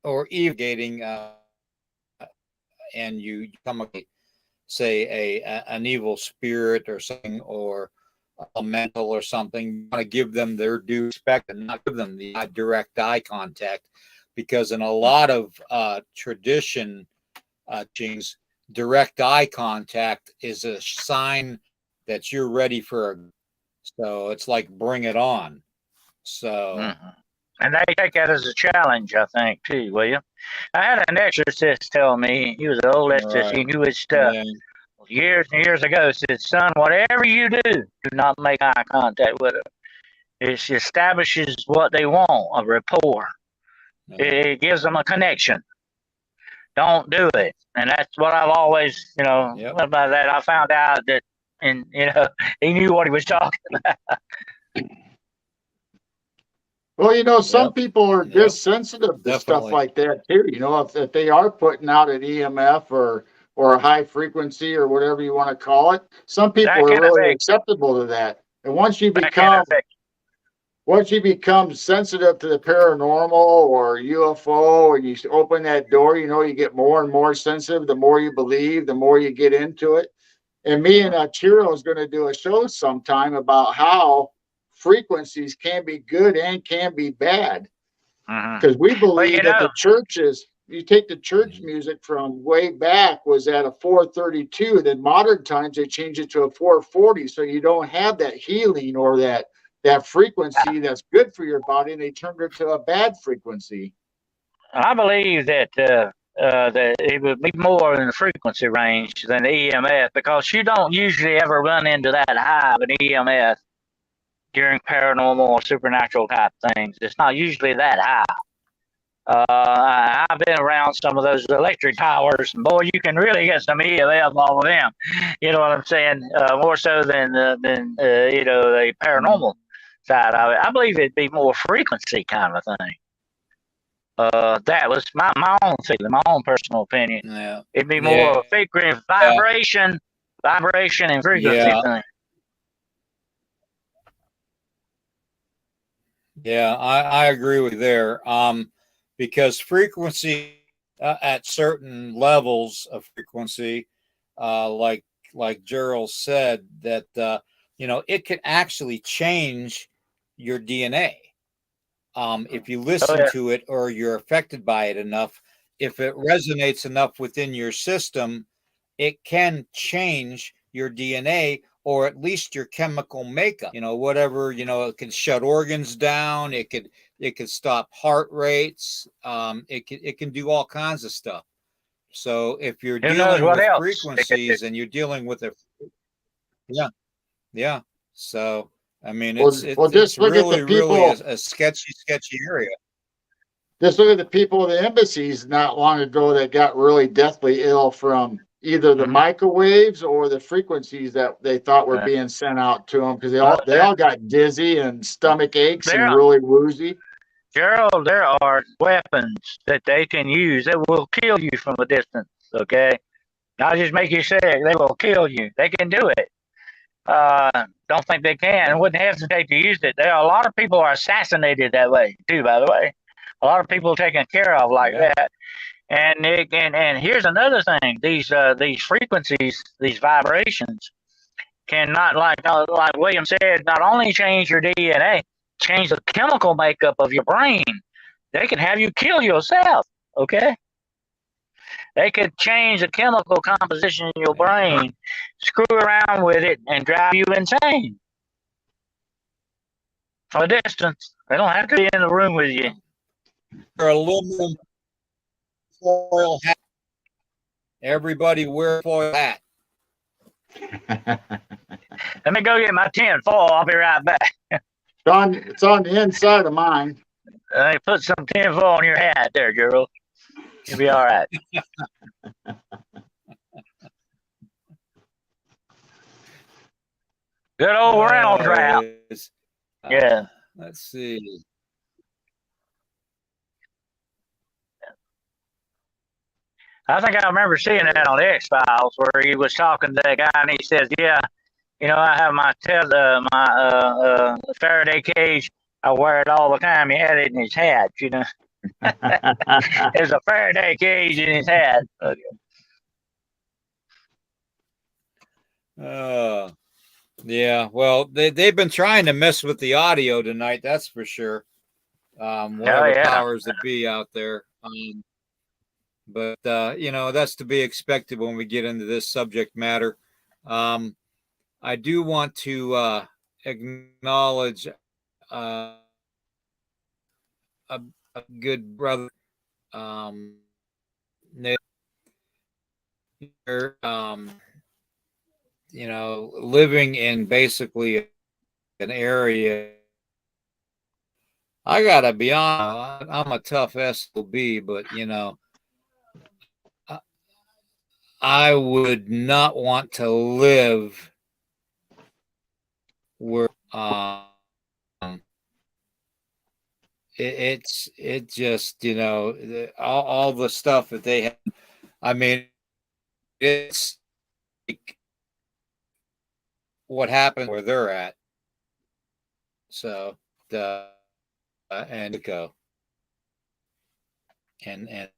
or evaluating, and you come up, say an evil spirit or something, or a mental or something, you want to give them their due respect and not give them the direct eye contact, because in a lot of tradition teachings, direct eye contact is a sign that you're ready for so it's like bring it on. So and they take that as a challenge, I think, too, William. I had an exorcist tell me, he was an old exorcist, he knew his stuff. Yeah. Years and years ago, said, son, whatever you do not make eye contact with them. It establishes what they want, a rapport. It gives them a connection. Don't do it. And that's what I've always, about that. I found out that, and, he knew what he was talking about. Well, some people are just sensitive to stuff like that, too. If they are putting out an EMF or a high frequency or whatever you want to call it, some people are really acceptable to that. And once you become sensitive to the paranormal or UFO and you open that door, you get more and more sensitive. The more you believe, the more you get into it. And me and Chiro is going to do a show sometime about how frequencies can be good and can be bad. Because we believe that the churches, you take the church music from way back was at a 432. Then modern times they change it to a 440. So you don't have that healing or that frequency that's good for your body, and they turned it to a bad frequency. I believe that it would be more in the frequency range than the EMF, because you don't usually ever run into that high of an EMF during paranormal or supernatural type things. It's not usually that high. I've been around some of those electric towers, and boy, you can really get some ELF off of them. You know what I'm saying? More so than the paranormal side of it. I believe it'd be more frequency kind of thing. That was my own feeling, my own personal opinion. Yeah. It'd be more Yeah. of a frequency, vibration and frequency Yeah. thing. Yeah, I agree with you there. Because frequency at certain levels of frequency, like Gerald said, that it can actually change your DNA. If you Oh listen yeah. to it or you're affected by it enough, if it resonates enough within your system, it can change your DNA or at least your chemical makeup. Whatever, it can shut organs down. It could stop heart rates. It can do all kinds of stuff. So if you're Who knows dealing what with else it could do? frequencies and you're dealing with it, yeah, yeah. So I mean, Well, it's just look at the really, really people. a sketchy area. Just look at the people in the embassies not long ago that got really deathly ill from either the Mm-hmm. microwaves or the frequencies that they thought were being sent out to them, because they all got dizzy and stomach aches and really woozy. Gerald, there are weapons that they can use that will kill you from a distance. Okay, not just make you sick; they will kill you. They can do it. Don't think they can. And wouldn't hesitate to use it. There are a lot of people are assassinated that way too. By the way, a lot of people taken care of like that. And here's another thing: these frequencies, these vibrations, cannot like William said, not only change your DNA, change the chemical makeup of your brain. They can have you kill yourself. Okay. They could change the chemical composition in your brain, screw around with it, and drive you insane from a distance. They don't have to be in the room with you. Or aluminum foil hat. Everybody wear a foil hat. Let me go get my tin foil. I'll be right back. It's on the inside of mine. Put some tin foil on your hat there, Gerald. You'll be all right. Good old round trap. Yeah. Let's see. I think I remember seeing that on the X Files where he was talking to that guy and he says, "Yeah, I have my Faraday cage. I wear it all the time." He had it in his hat. There's a Faraday cage in his hat. Yeah. Well, they've been trying to mess with the audio tonight. That's for sure. Whatever powers that be out there. But that's to be expected when we get into this subject matter. I do want to acknowledge a good brother, Nick, living in basically an area. I gotta be honest, I'm a tough SOB, but I would not want to live where it just all the stuff that they have. I mean, it's like what happened where they're at. So and go and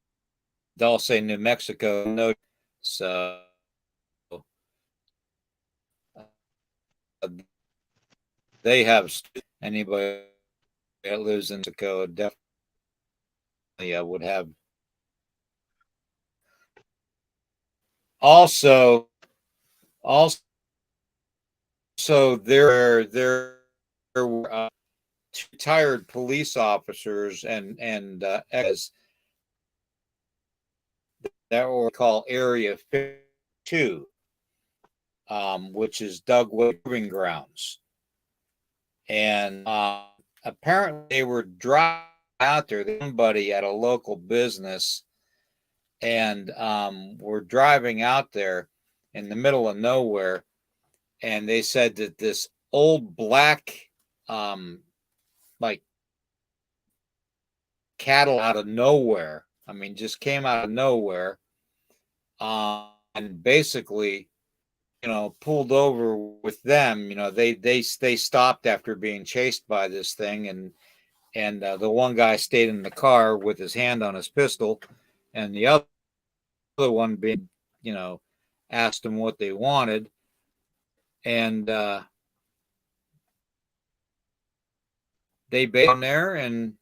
they'll say New Mexico, no. So they have anybody that lives in Mexico definitely would have. Also, there were two retired police officers and as that were called Area 52, which is Doug Proving Grounds. and apparently they were driving out there. Somebody at a local business, and were driving out there in the middle of nowhere, and they said that this old black, like cattle out of nowhere. I mean, just came out of nowhere, and basically, pulled over with them. They stopped after being chased by this thing, and the one guy stayed in the car with his hand on his pistol, and the other one being, asked them what they wanted, and they bailed on there and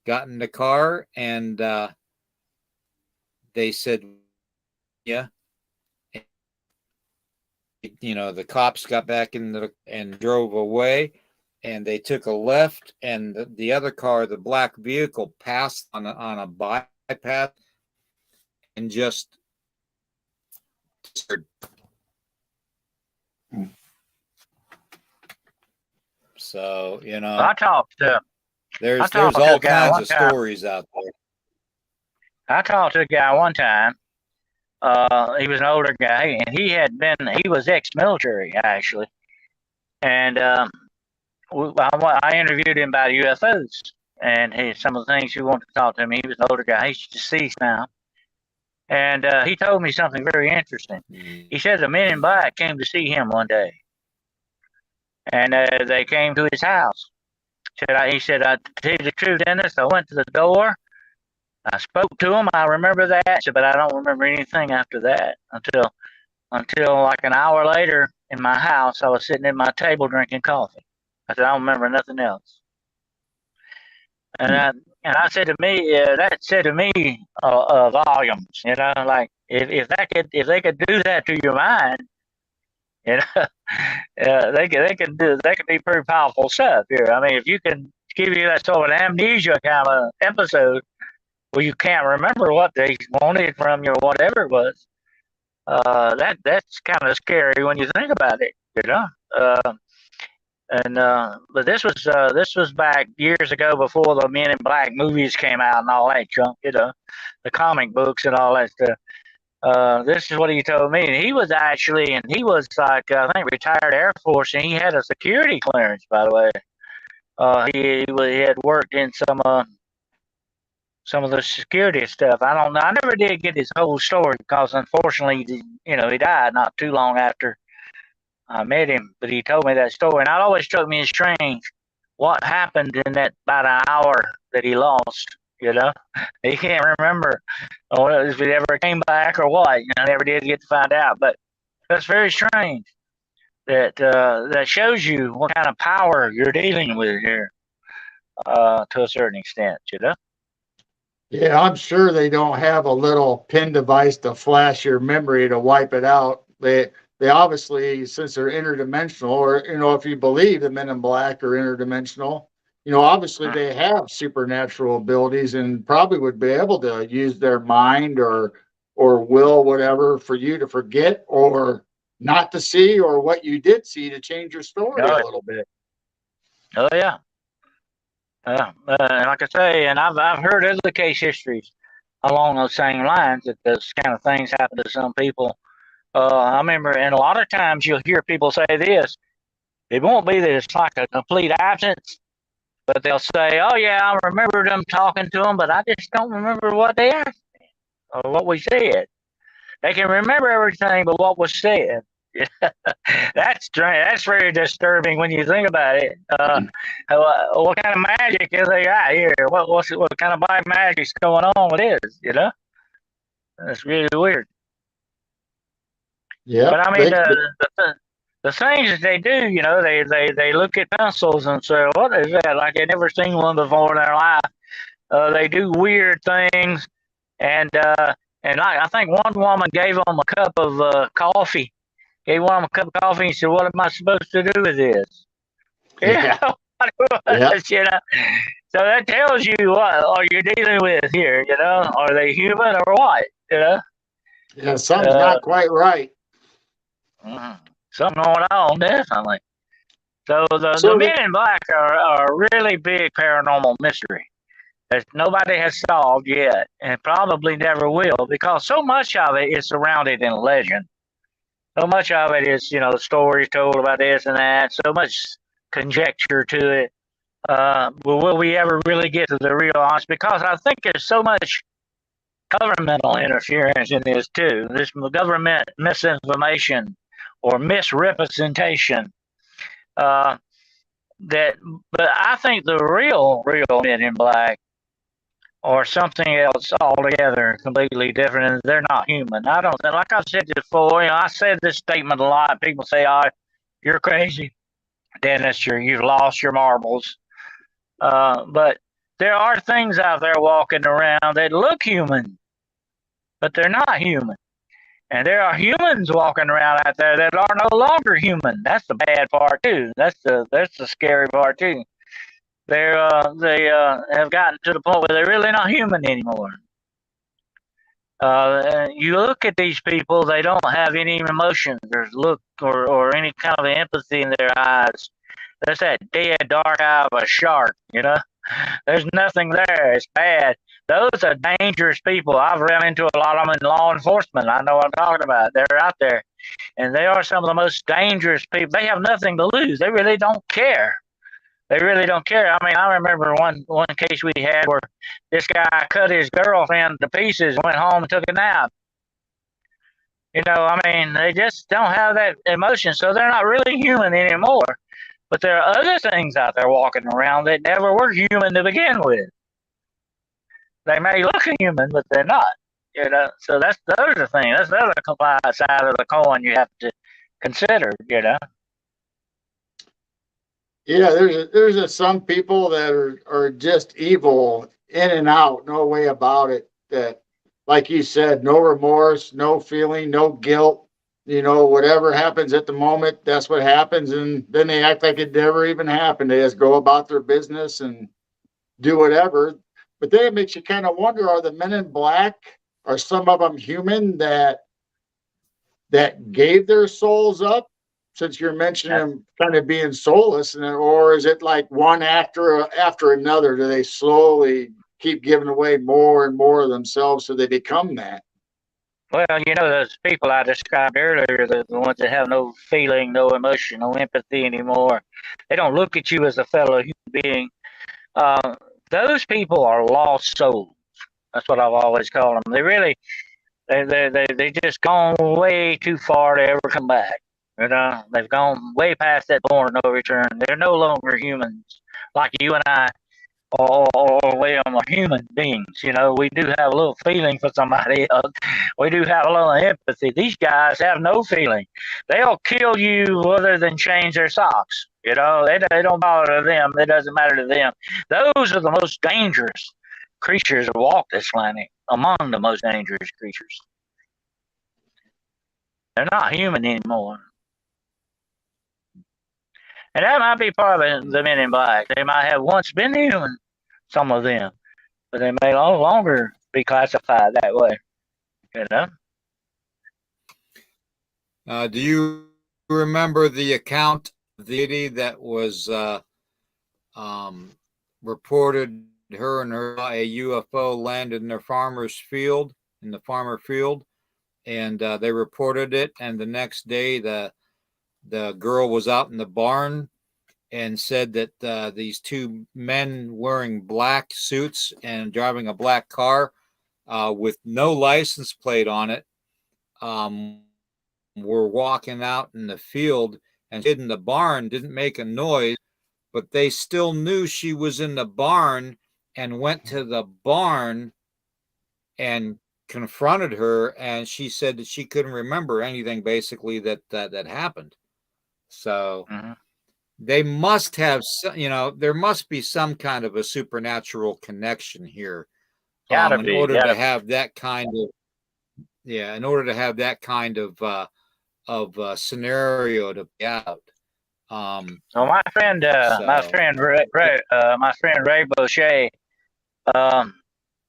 got in the car, and they said, yeah. The cops got back and drove away, and they took a left, and the other car, the black vehicle, passed on a bypass and just so I talked to there's all kinds of stories out there. I talked to a guy one time. He was an older guy, and he was ex-military actually, and I interviewed him about UFOs, and some of the things he wanted to talk to me. He was an older guy; he's deceased now, and he told me something very interesting. He said the Men in Black came to see him one day, and they came to his house. He said, "I tell you the truth, Dennis, I went to the door. I spoke to him. I remember that, but I don't remember anything after that until like an hour later in my house. I was sitting at my table drinking coffee. I said, I don't remember nothing else. And I said to me, that said to me volumes. Like if they could do that to your mind, they could be pretty powerful stuff here. I mean, if you can give you that sort of an amnesia kind of episode, well, you can't remember what they wanted from you or whatever it was. That's kind of scary when you think about it, but this was back years ago before the Men in Black movies came out and all that junk, the comic books and all that stuff. This is what he told me. And he was like, I think, retired Air Force, and he had a security clearance, by the way. He had worked in some of the security stuff. I don't know. I never did get his whole story because, unfortunately, he died not too long after I met him. But he told me that story, and it always struck me as strange what happened in that about an hour that he lost. He can't remember if he ever came back or what. I never did get to find out. But that's very strange. That shows you what kind of power you're dealing with here, to a certain extent. Yeah, I'm sure they don't have a little pin device to flash your memory to wipe it out. They obviously, since they're interdimensional, or if you believe the Men in Black are interdimensional, obviously they have supernatural abilities and probably would be able to use their mind or will, whatever, for you to forget or not to see, or what you did see to change your story a little bit. Oh yeah. Like I say, and I've heard other case histories along those same lines that those kind of things happen to some people. I remember, and a lot of times you'll hear people say this. It won't be that it's like a complete absence, but they'll say, "Oh yeah, I remember them talking to them, but I just don't remember what they asked me or what we said." They can remember everything, but what was said. That's strange. That's very disturbing when you think about it. What kind of magic is they got here? What kind of black magic's going on with this? That's really weird. Yeah. But I mean, the things that they do, they look at pencils and say, "What is that?" Like they've never seen one before in their life. They do weird things, and I think one woman gave them a cup of coffee. Gave one of them a cup of coffee and said, "What am I supposed to do with this?" Yeah. So that tells you what are you dealing with here. Are they human or what? Yeah, something's not quite right. Something going on, definitely. So the So Men in Black are a really big paranormal mystery that nobody has solved yet, and probably never will, because so much of it is surrounded in legend. So much of it is, stories told about this and that. So much conjecture to it. Will we ever really get to the real honest? Because I think there's so much governmental interference in this too. This government misinformation or misrepresentation. Uh, that, but I think the real Men in Black are something else altogether, completely different, and they're not human. I don't think, like I've said before, I said this statement a lot. People say, "Oh, you're crazy, Dennis. You've lost your marbles." But there are things out there walking around that look human, but they're not human. And there are humans walking around out there that are no longer human. That's the bad part too. That's the scary part too. They have gotten to the point where they're really not human anymore. You look at these people; they don't have any emotions or look or any kind of empathy in their eyes. That's that dead dark eye of a shark. There's nothing there. It's bad. Those are dangerous people. I've run into a lot of them in law enforcement. I know what I'm talking about. They're out there, and they are some of the most dangerous people. They have nothing to lose. They really don't care. They really don't care. I mean, I remember one case we had where this guy cut his girlfriend to pieces, went home and took a nap. I mean, they just don't have that emotion, so they're not really human anymore. But there are other things out there walking around that never were human to begin with. They may look human, but they're not. So that's the other thing. That's the other side of the coin you have to consider. yeah, there's some people that are just evil in and out, no way about it. That, like you said, no remorse, no feeling, no guilt. Whatever happens at the moment, that's what happens, and then they act like it never even happened. They just go about their business and do whatever. But then it makes you kind of wonder: are the Men in Black, are some of them human that gave their souls up? Since you're mentioning them kind of being soulless, or is it like one after another? Do they slowly keep giving away more and more of themselves so they become that? Well, those people I described earlier, the ones that have no feeling, no emotion, no empathy anymore. They don't look at you as a fellow human being. Uh, those people are lost souls. That's what I've always called them. They just gone way too far to ever come back. They've gone way past that point of no return. They're no longer humans like you and I, or we are human beings. We do have a little feeling for somebody else. We do have a little empathy. These guys have no feeling. They'll kill you rather than change their socks. They don't bother them. It doesn't matter to them. Those are the most dangerous creatures that walk this planet, among the most dangerous creatures. They're not human anymore. And that might be part of the Men in Black. They might have once been human, some of them, but they may no longer be classified that way. Do you remember the account of the lady that was reported her and a UFO landed in their farmer's field, in the farmer field, and they reported it, and the next day the girl was out in the barn and said that these two men wearing black suits and driving a black car with no license plate on it were walking out in the field and hid in the barn, didn't make a noise, but they still knew she was in the barn and went to the barn and confronted her, and she said that she couldn't remember anything basically that happened. So they must have, there must be some kind of a supernatural connection here. In order to have that kind of scenario to be out. So my friend Ray Boucher,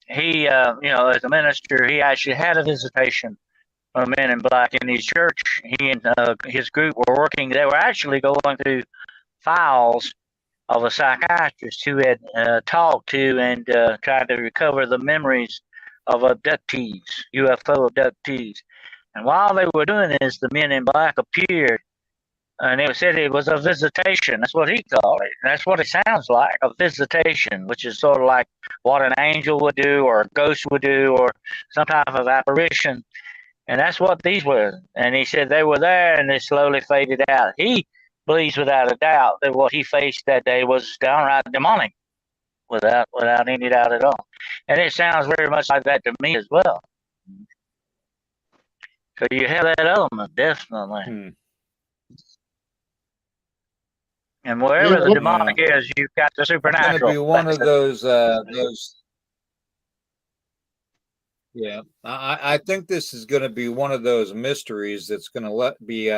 he as a minister, he actually had a visitation of Men in Black in his church. He and his group were working. They were actually going to files of a psychiatrist who had talked to and tried to recover the memories of abductees, UFO abductees. And while they were doing this, the men in black appeared, and it said it was a visitation. That's what he called it. That's what it sounds like, a visitation, which is sort of like what an angel would do or a ghost would do or some type of apparition. And that's what these were. And he said they were there and they slowly faded out. He believes without a doubt that what he faced that day was downright demonic, without any doubt at all. And it sounds very much like that to me as well. So you have that element, definitely. And wherever the demonic is, you've got the supernatural. It's going to be one of those. Yeah, I think this is going to be one of those mysteries that's going to be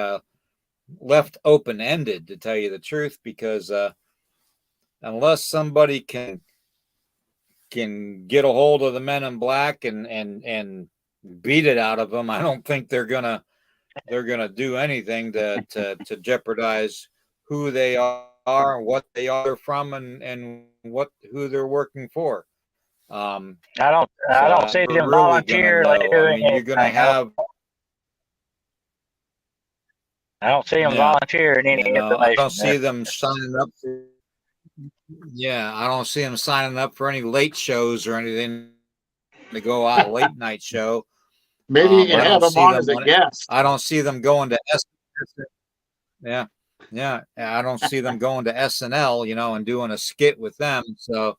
left open-ended, to tell you the truth, because unless somebody can get a hold of the men in black and beat it out of them, I don't think they're gonna do anything to jeopardize who they are, what they are from, and who they're working for. I don't see them really volunteer like doing you're gonna have. I don't see them volunteering any information. I don't see them signing up. I don't see them signing up for any late shows or anything to go out late night show. Maybe you can have them on as a guest. I don't see them going to I don't see them going to SNL, and doing a skit with them. So,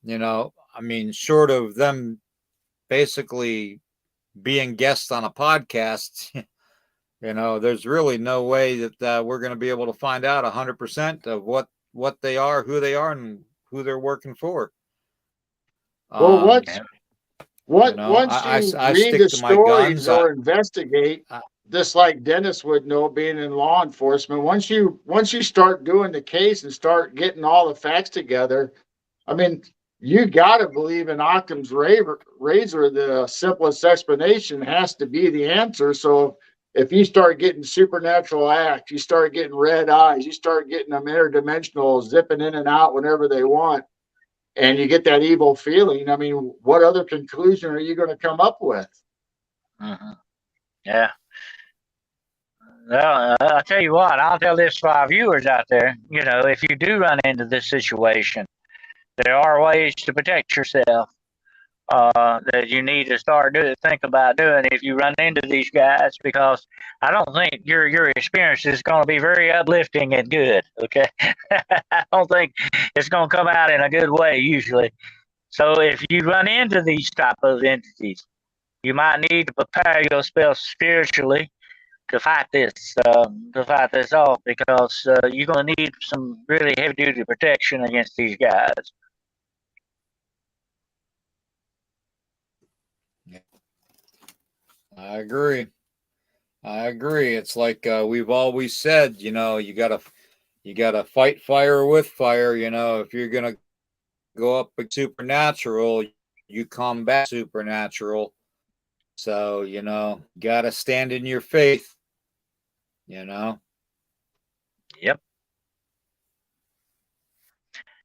I mean, short of them basically being guests on a podcast, there's really no way that we're going to be able to find out 100% of what they are, who they are, and who they're working for. Well, once you read the stories or investigate, just like Dennis would know, being in law enforcement, once you start doing the case and start getting all the facts together, I mean, you got to believe in Occam's razor. The simplest explanation has to be the answer. So if you start getting supernatural acts, you start getting red eyes, you start getting them interdimensional zipping in and out whenever they want, and you get that evil feeling, I mean, what other conclusion are you going to come up with? Mm-hmm. Yeah. Well, I'll tell you what, I'll tell this for our viewers out there, if you do run into this situation, there are ways to protect yourself that you need to think about doing if you run into these guys, because I don't think your experience is going to be very uplifting and good. Okay, I don't think it's going to come out in a good way usually. So if you run into these type of entities, you might need to prepare yourself spiritually to fight this off, because you're going to need some really heavy duty protection against these guys. I agree. It's like we've always said, you gotta fight fire with fire. If you're gonna go up with supernatural, you combat supernatural. So gotta stand in your faith. Yep.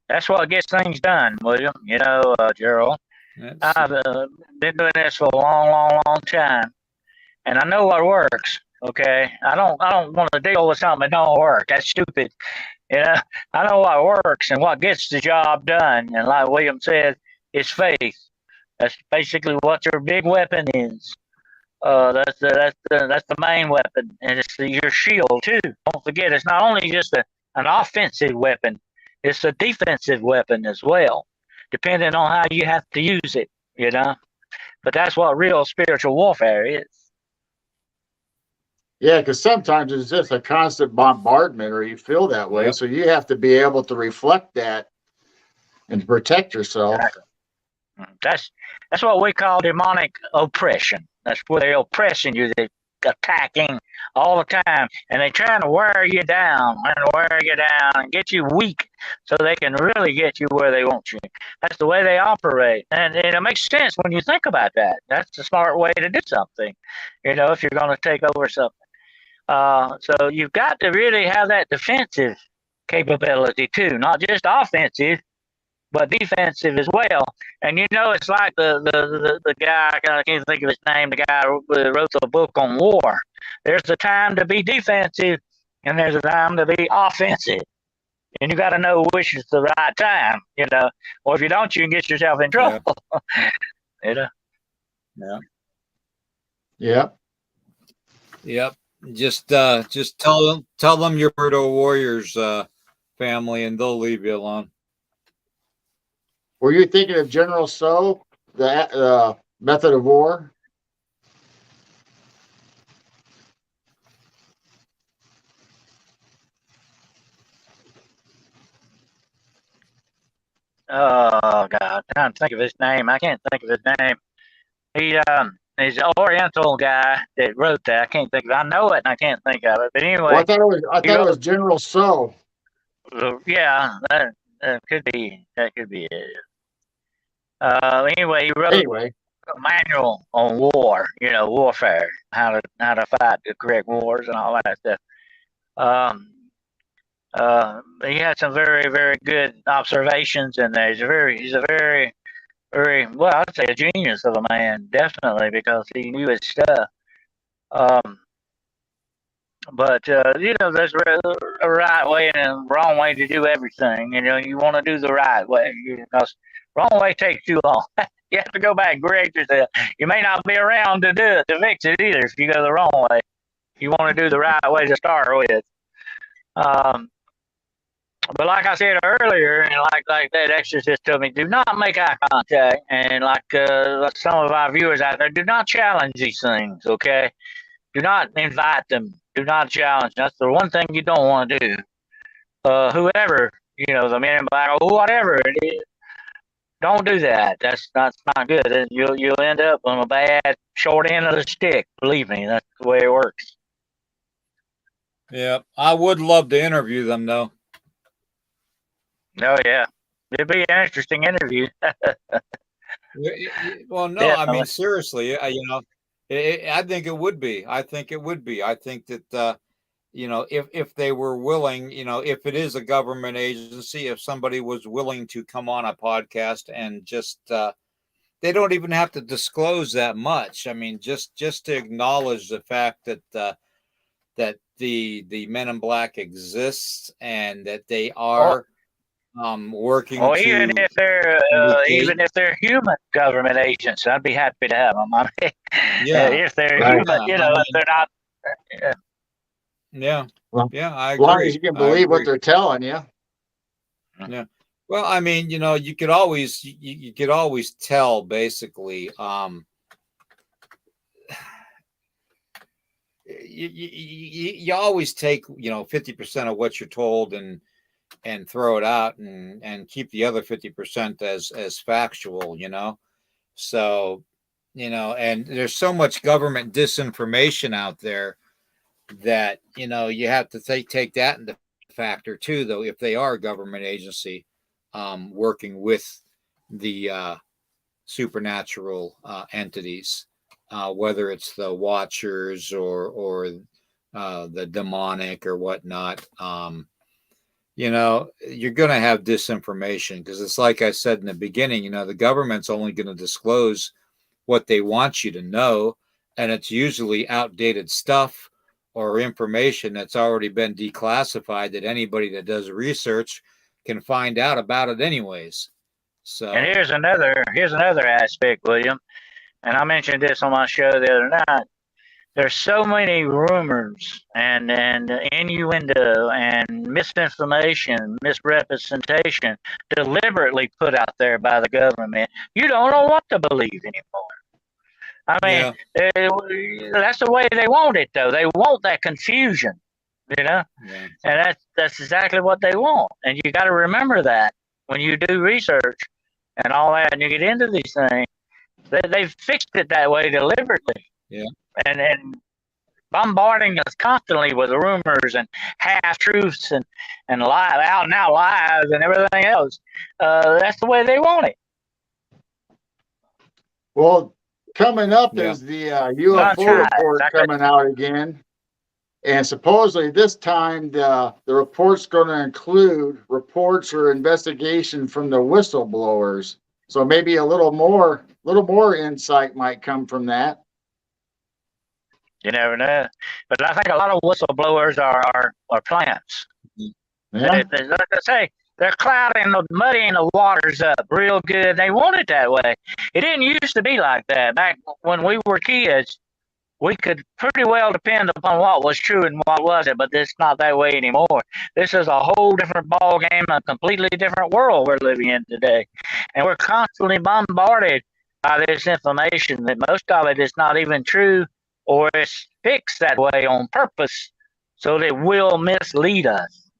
That's what gets things done, William. Geryl. I've been doing this for a long, long, long time, and I know what works. Okay, I don't want to deal with something that don't work. That's stupid. I know what works and what gets the job done. And like William said, it's faith. That's basically what your big weapon is. That's the main weapon, and it's your shield too. Don't forget, it's not only just an offensive weapon; it's a defensive weapon as well, depending on how you have to use it. But that's what real spiritual warfare is. Yeah, because sometimes it's just a constant bombardment, or you feel that way. Yep. So you have to be able to reflect that and protect yourself. Exactly. That's what we call demonic oppression. That's where they're oppressing you. They're attacking all the time, and they're trying to wear you down and get you weak so they can really get you where they want you. That's the way they operate, and it makes sense when you think about that. That's a smart way to do something, if you're going to take over something. So you've got to really have that defensive capability too, not just offensive, but defensive as well. And it's like the guy, I can't think of his name, the guy who wrote the book on war. There's a time to be defensive, and there's a time to be offensive. And you got to know which is the right time, or if you don't, you can get yourself in trouble. Yeah. Yeah. Yep. Yep. Just tell them you're part of Warriors family, and they'll leave you alone. Were you thinking of General So, the method of war? Oh God, I'm trying to think of his name. I can't think of his name. He's an Oriental guy that wrote that. I can't think of it. I know it and I can't think of it. But anyway, well, I thought it was General So. Yeah, that could be. That could be it. Anyway, he wrote a manual on war. Warfare, how to fight the correct wars and all that stuff. He had some very, very good observations in there. He's a very, very, well, I'd say a genius of a man, definitely, because he knew his stuff. But there's a right way and a wrong way to do everything. You want to do the right way, because wrong way takes too long. You have to go back and correct yourself. You may not be around to do it, to fix it either if you go the wrong way. You want to do the right way to start with. But like I said earlier, and like that exorcist told me, do not make eye contact. And like some of our viewers out there, do not challenge these things, okay? Do not invite them. Do not challenge. That's the one thing you don't want to do. Whoever, the Men in Black or whatever it is, don't do that. That's not good. And you'll end up on a bad short end of the stick. Believe me, that's the way it works. Yeah, I would love to interview them, though. Oh, yeah. It'd be an interesting interview. Well, no, definitely. I mean, seriously, I think it would be. I think that, if they were willing, if it is a government agency, if somebody was willing to come on a podcast and just, they don't even have to disclose that much. I mean, just to acknowledge the fact that, that the Men in Black exists and that they are working. Or even if they're human government agents, I'd be happy to have them. I mean, if they're human, if they're not. Yeah, I agree. As long as you can believe what they're telling you. Yeah. Well, I mean, you could always tell basically. You always take 50% of what you're told and throw it out and keep the other 50% as factual, so and there's so much government disinformation out there that you have to take that into factor too, though, if they are a government agency working with the supernatural entities, whether it's the Watchers or the demonic or whatnot. You're going to have disinformation because it's like I said in the beginning, the government's only going to disclose what they want you to know. And it's usually outdated stuff or information that's already been declassified that anybody that does research can find out about it anyways. So, and here's another aspect, William, and I mentioned this on my show the other night. There's so many rumors and innuendo and misinformation, misrepresentation deliberately put out there by the government. You don't know what to believe anymore. I mean, that's the way they want it, though. They want that confusion, and that's exactly what they want. And you got to remember that when you do research and all that, and you get into these things, they've fixed it that way deliberately. Yeah. And bombarding us constantly with rumors and half truths and out and out lies and everything else. That's the way they want it. Well, coming up is the UFO report coming out again. And supposedly this time the report's going to include reports or investigation from the whistleblowers. So maybe a little more insight might come from that. You never know. But I think a lot of whistleblowers are plants. Yeah. Like I say, they're muddying the waters up real good. They want it that way. It didn't used to be like that. Back when we were kids, we could pretty well depend upon what was true and what wasn't, but it's not that way anymore. This is a whole different ball game, a completely different world we're living in today. And we're constantly bombarded by this information that most of it is not even true or is fixed that way on purpose so that it will mislead us.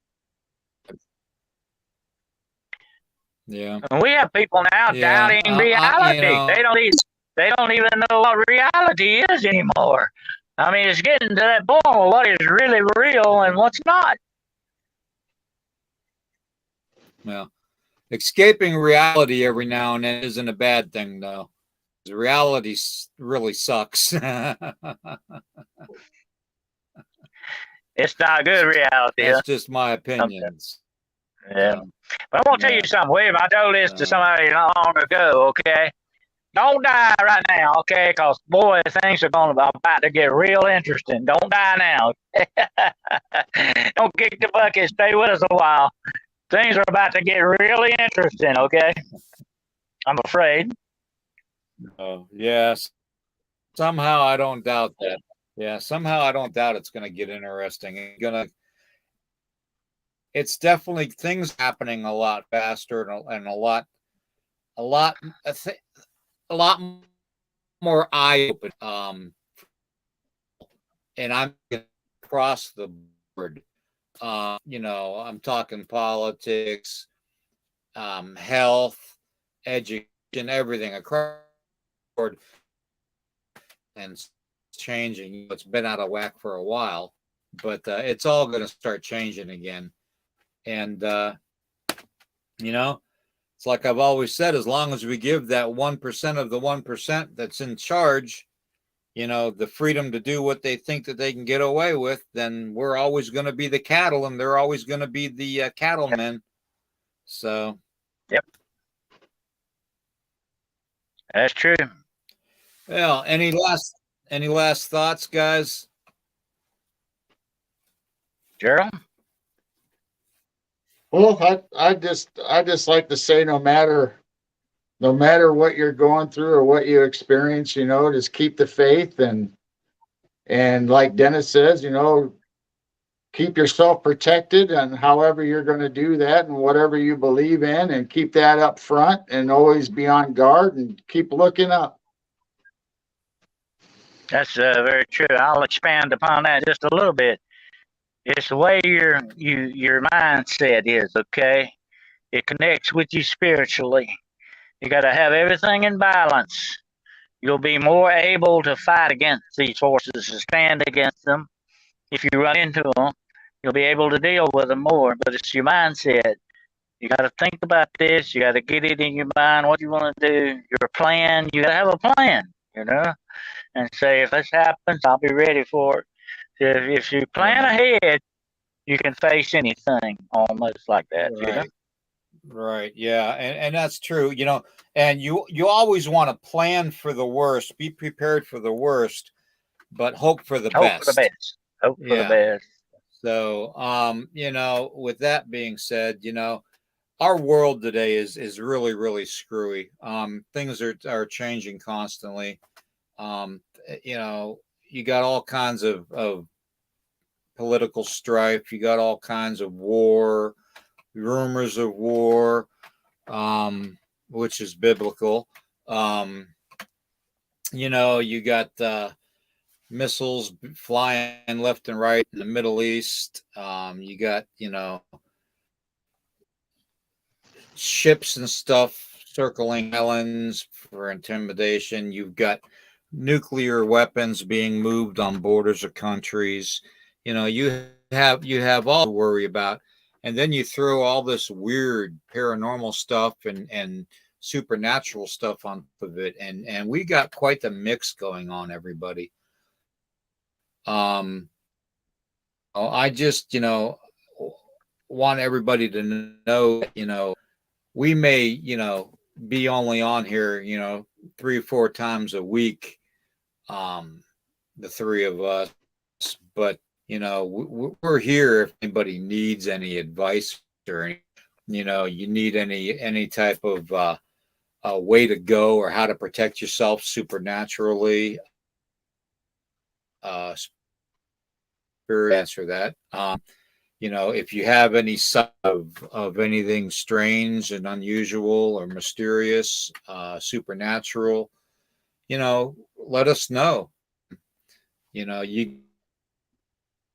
Yeah. And we have people now doubting reality. They don't even know what reality is anymore. I mean, it's getting to that point where what is really real and what's not. Well, escaping reality every now and then isn't a bad thing, though. Reality really sucks. It's not good reality. That's just my opinions. Yeah. But I'm going to tell you something, William. I told this to somebody not long ago, okay? Don't die right now, okay? Because, boy, things are about to get real interesting. Don't die now. Don't kick the bucket. Stay with us a while. Things are about to get really interesting, okay? I'm afraid. Oh, yes. Somehow I don't doubt that. Yeah, somehow I don't doubt it's going to get interesting. It's definitely things happening a lot faster and a lot more eye open. And I'm across the board. I'm talking politics, health, education, everything across the board, and it's changing. It's been out of whack for a while, but it's all going to start changing again. And it's like I've always said, as long as we give that 1% of the 1% that's in charge, the freedom to do what they think that they can get away with, then we're always going to be the cattle and they're always going to be the cattlemen. So, yep. That's true. Well, any last thoughts, guys? Geryl? Well, I just like to say, no matter what you're going through or what you experience, just keep the faith and like Dennis says, keep yourself protected, and however you're going to do that and whatever you believe in, and keep that up front and always be on guard and keep looking up. That's very true. I'll expand upon that just a little bit. It's the way your mindset is, okay? It connects with you spiritually. You got to have everything in balance. You'll be more able to fight against these forces, to stand against them. If you run into them, you'll be able to deal with them more. But it's your mindset. You got to think about this. You got to get it in your mind what you want to do. Your plan. You got to have a plan, and say, if this happens, I'll be ready for it. If you plan ahead, you can face anything almost like that. Right. Right. Yeah. And that's true, and you always want to plan for the worst, be prepared for the worst, but hope for the best. Hope for the best. Hope for the best. So, with that being said, our world today is really, really screwy. Things are changing constantly. You got all kinds of political strife. You got all kinds of war, rumors of war, which is biblical. You got missiles flying left and right in the Middle East. You got, ships and stuff circling islands for intimidation. You've got nuclear weapons being moved on borders of countries. You have all to worry about. And then you throw all this weird paranormal stuff and supernatural stuff on top of it. And we got quite the mix going on, everybody. I just, want everybody to know, we may, be only on here, 3 or 4 times a week, the three of us, but, we're here if anybody needs any advice or any, you need any type of way to go or how to protect yourself supernaturally. Spirit answer that. If you have any sign of anything strange and unusual or mysterious, supernatural, let us know. You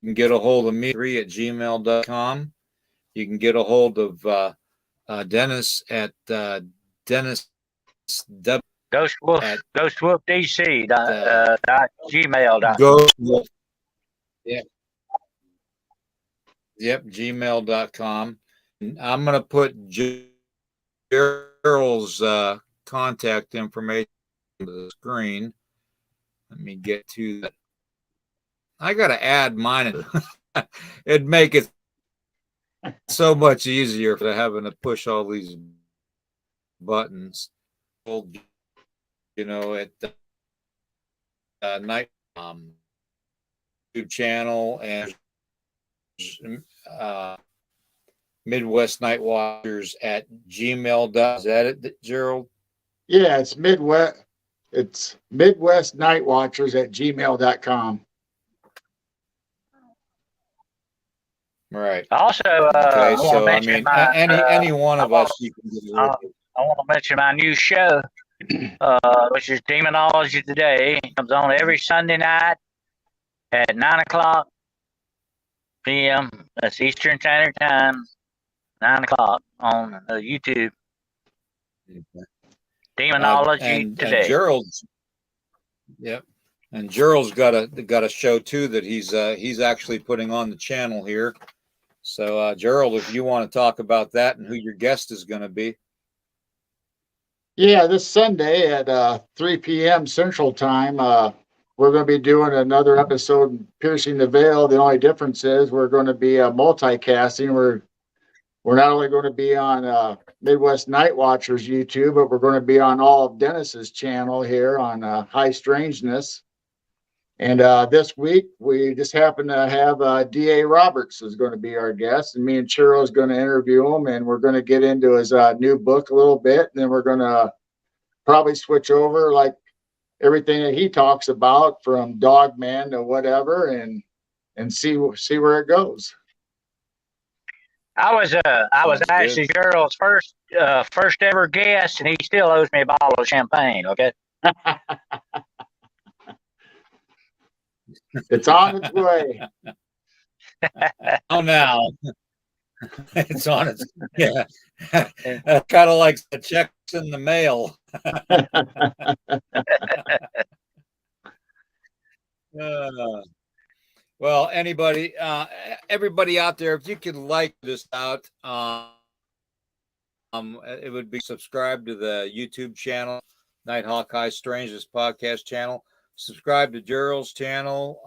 can get a hold of me at gmail.com. You can get a hold of Dennis at Dennis Ghostwolf, at ghostwolfdc dot gmail.com. Ghostwolf. Yeah. Yep, gmail.com. I'm going to put Geryl's contact information on the screen. Let me get to that. I got to add mine. It'd make it so much easier for having to push all these buttons. At the night YouTube channel and Midwest Night Watchers at gmail. Is that it, Gerald? Yeah, it's Midwest. It's Midwest Night Watchers at gmail.com. Right. Also, okay. So I mean, any one of us you can get I want to mention my new show, which is Demonology Today. It comes on every Sunday night at 9:00 p.m. That's Eastern Standard Time. 9:00 on YouTube. Okay. Demonology Today. Gerald's, yep, and Gerald's got a show too that he's actually putting on the channel here. So, Gerald, if you want to talk about that and who your guest is going to be. Yeah, this Sunday at 3 p.m. Central Time, we're going to be doing another episode of Piercing the Veil. The only difference is we're going to be multicasting. We're not only going to be on Midwest Night Watchers YouTube, but we're going to be on all of Dennis's channel here on High Strangeness. And this week, we just happen to have D.A. Roberts is going to be our guest, and me and Churro is going to interview him, and we're going to get into his new book a little bit, and then we're going to probably switch over like everything that he talks about from Dogman to whatever, and see where it goes. I was actually Gerald's first ever guest, and he still owes me a bottle of champagne. Okay. It's on its way. Oh, now it's on its kind of like the checks in the mail. Well, everybody out there, if you could like this out, it would be subscribe to the YouTube channel, Nighthawk High Strangeness podcast channel. Subscribe to Gerald's channel.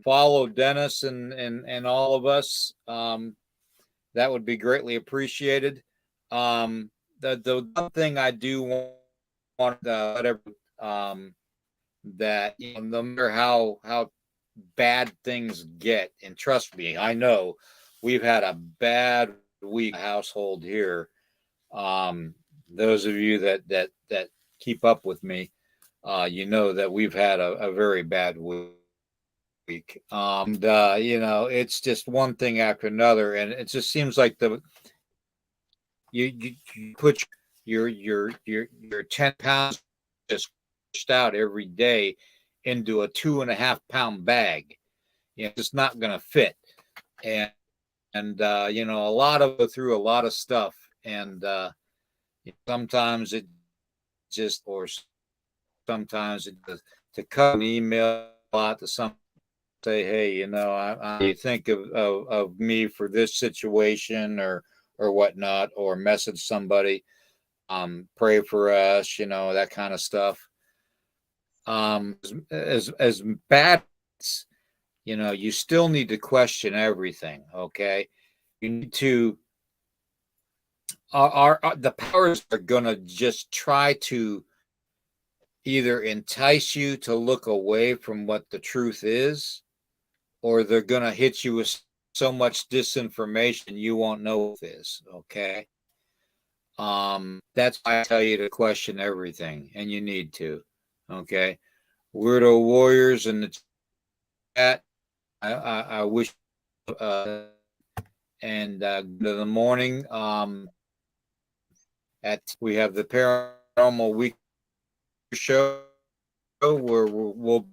Follow Dennis and all of us. That would be greatly appreciated. The one thing I do want to that no matter how bad things get, and trust me, I know we've had a bad week household here. Those of you that keep up with me, that we've had a very bad week. It's just one thing after another, and it just seems like you put your 10 pounds just pushed out every day into a 2.5 pound bag. It's not going to fit, and a lot of go through a lot of stuff, and sometimes it just, or sometimes it to cut an email out to some, say, hey, I think of me for this situation or whatnot, or message somebody, pray for us, that kind of stuff. As bad, you still need to question everything. Okay. You need to, the powers are going to just try to either entice you to look away from what the truth is, or they're going to hit you with so much disinformation you won't know what it is. Okay. That's why I tell you to question everything, and you need to. Okay. Weirdo Warriors in the chat. I wish, and good the morning. We have the Paranormal Week show where we'll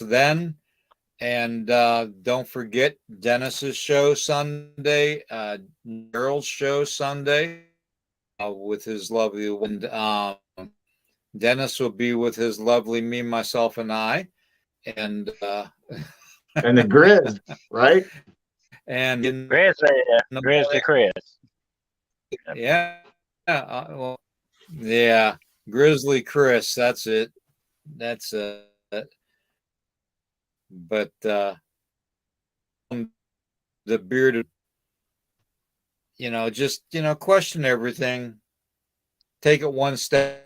then, and don't forget Dennis's show Sunday, Gerald's show Sunday, with his lovely, and Dennis will be with his lovely Me, Myself, and I, and And the Grizz, right? and Grizzly Chris. Yeah. Well, yeah. Grizzly Chris. That's it. That's it. But the bearded, just, question everything. Take it one step.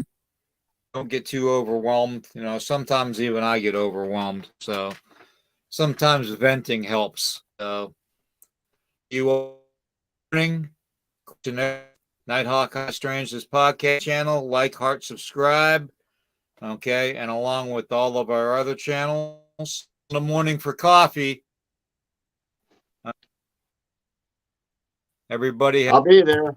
Don't get too overwhelmed. Sometimes even I get overwhelmed. So sometimes venting helps. You warning, Nighthawk Strange, this podcast channel, like, heart, subscribe. Okay. And along with all of our other channels, in the morning for coffee. Everybody, I'll be there.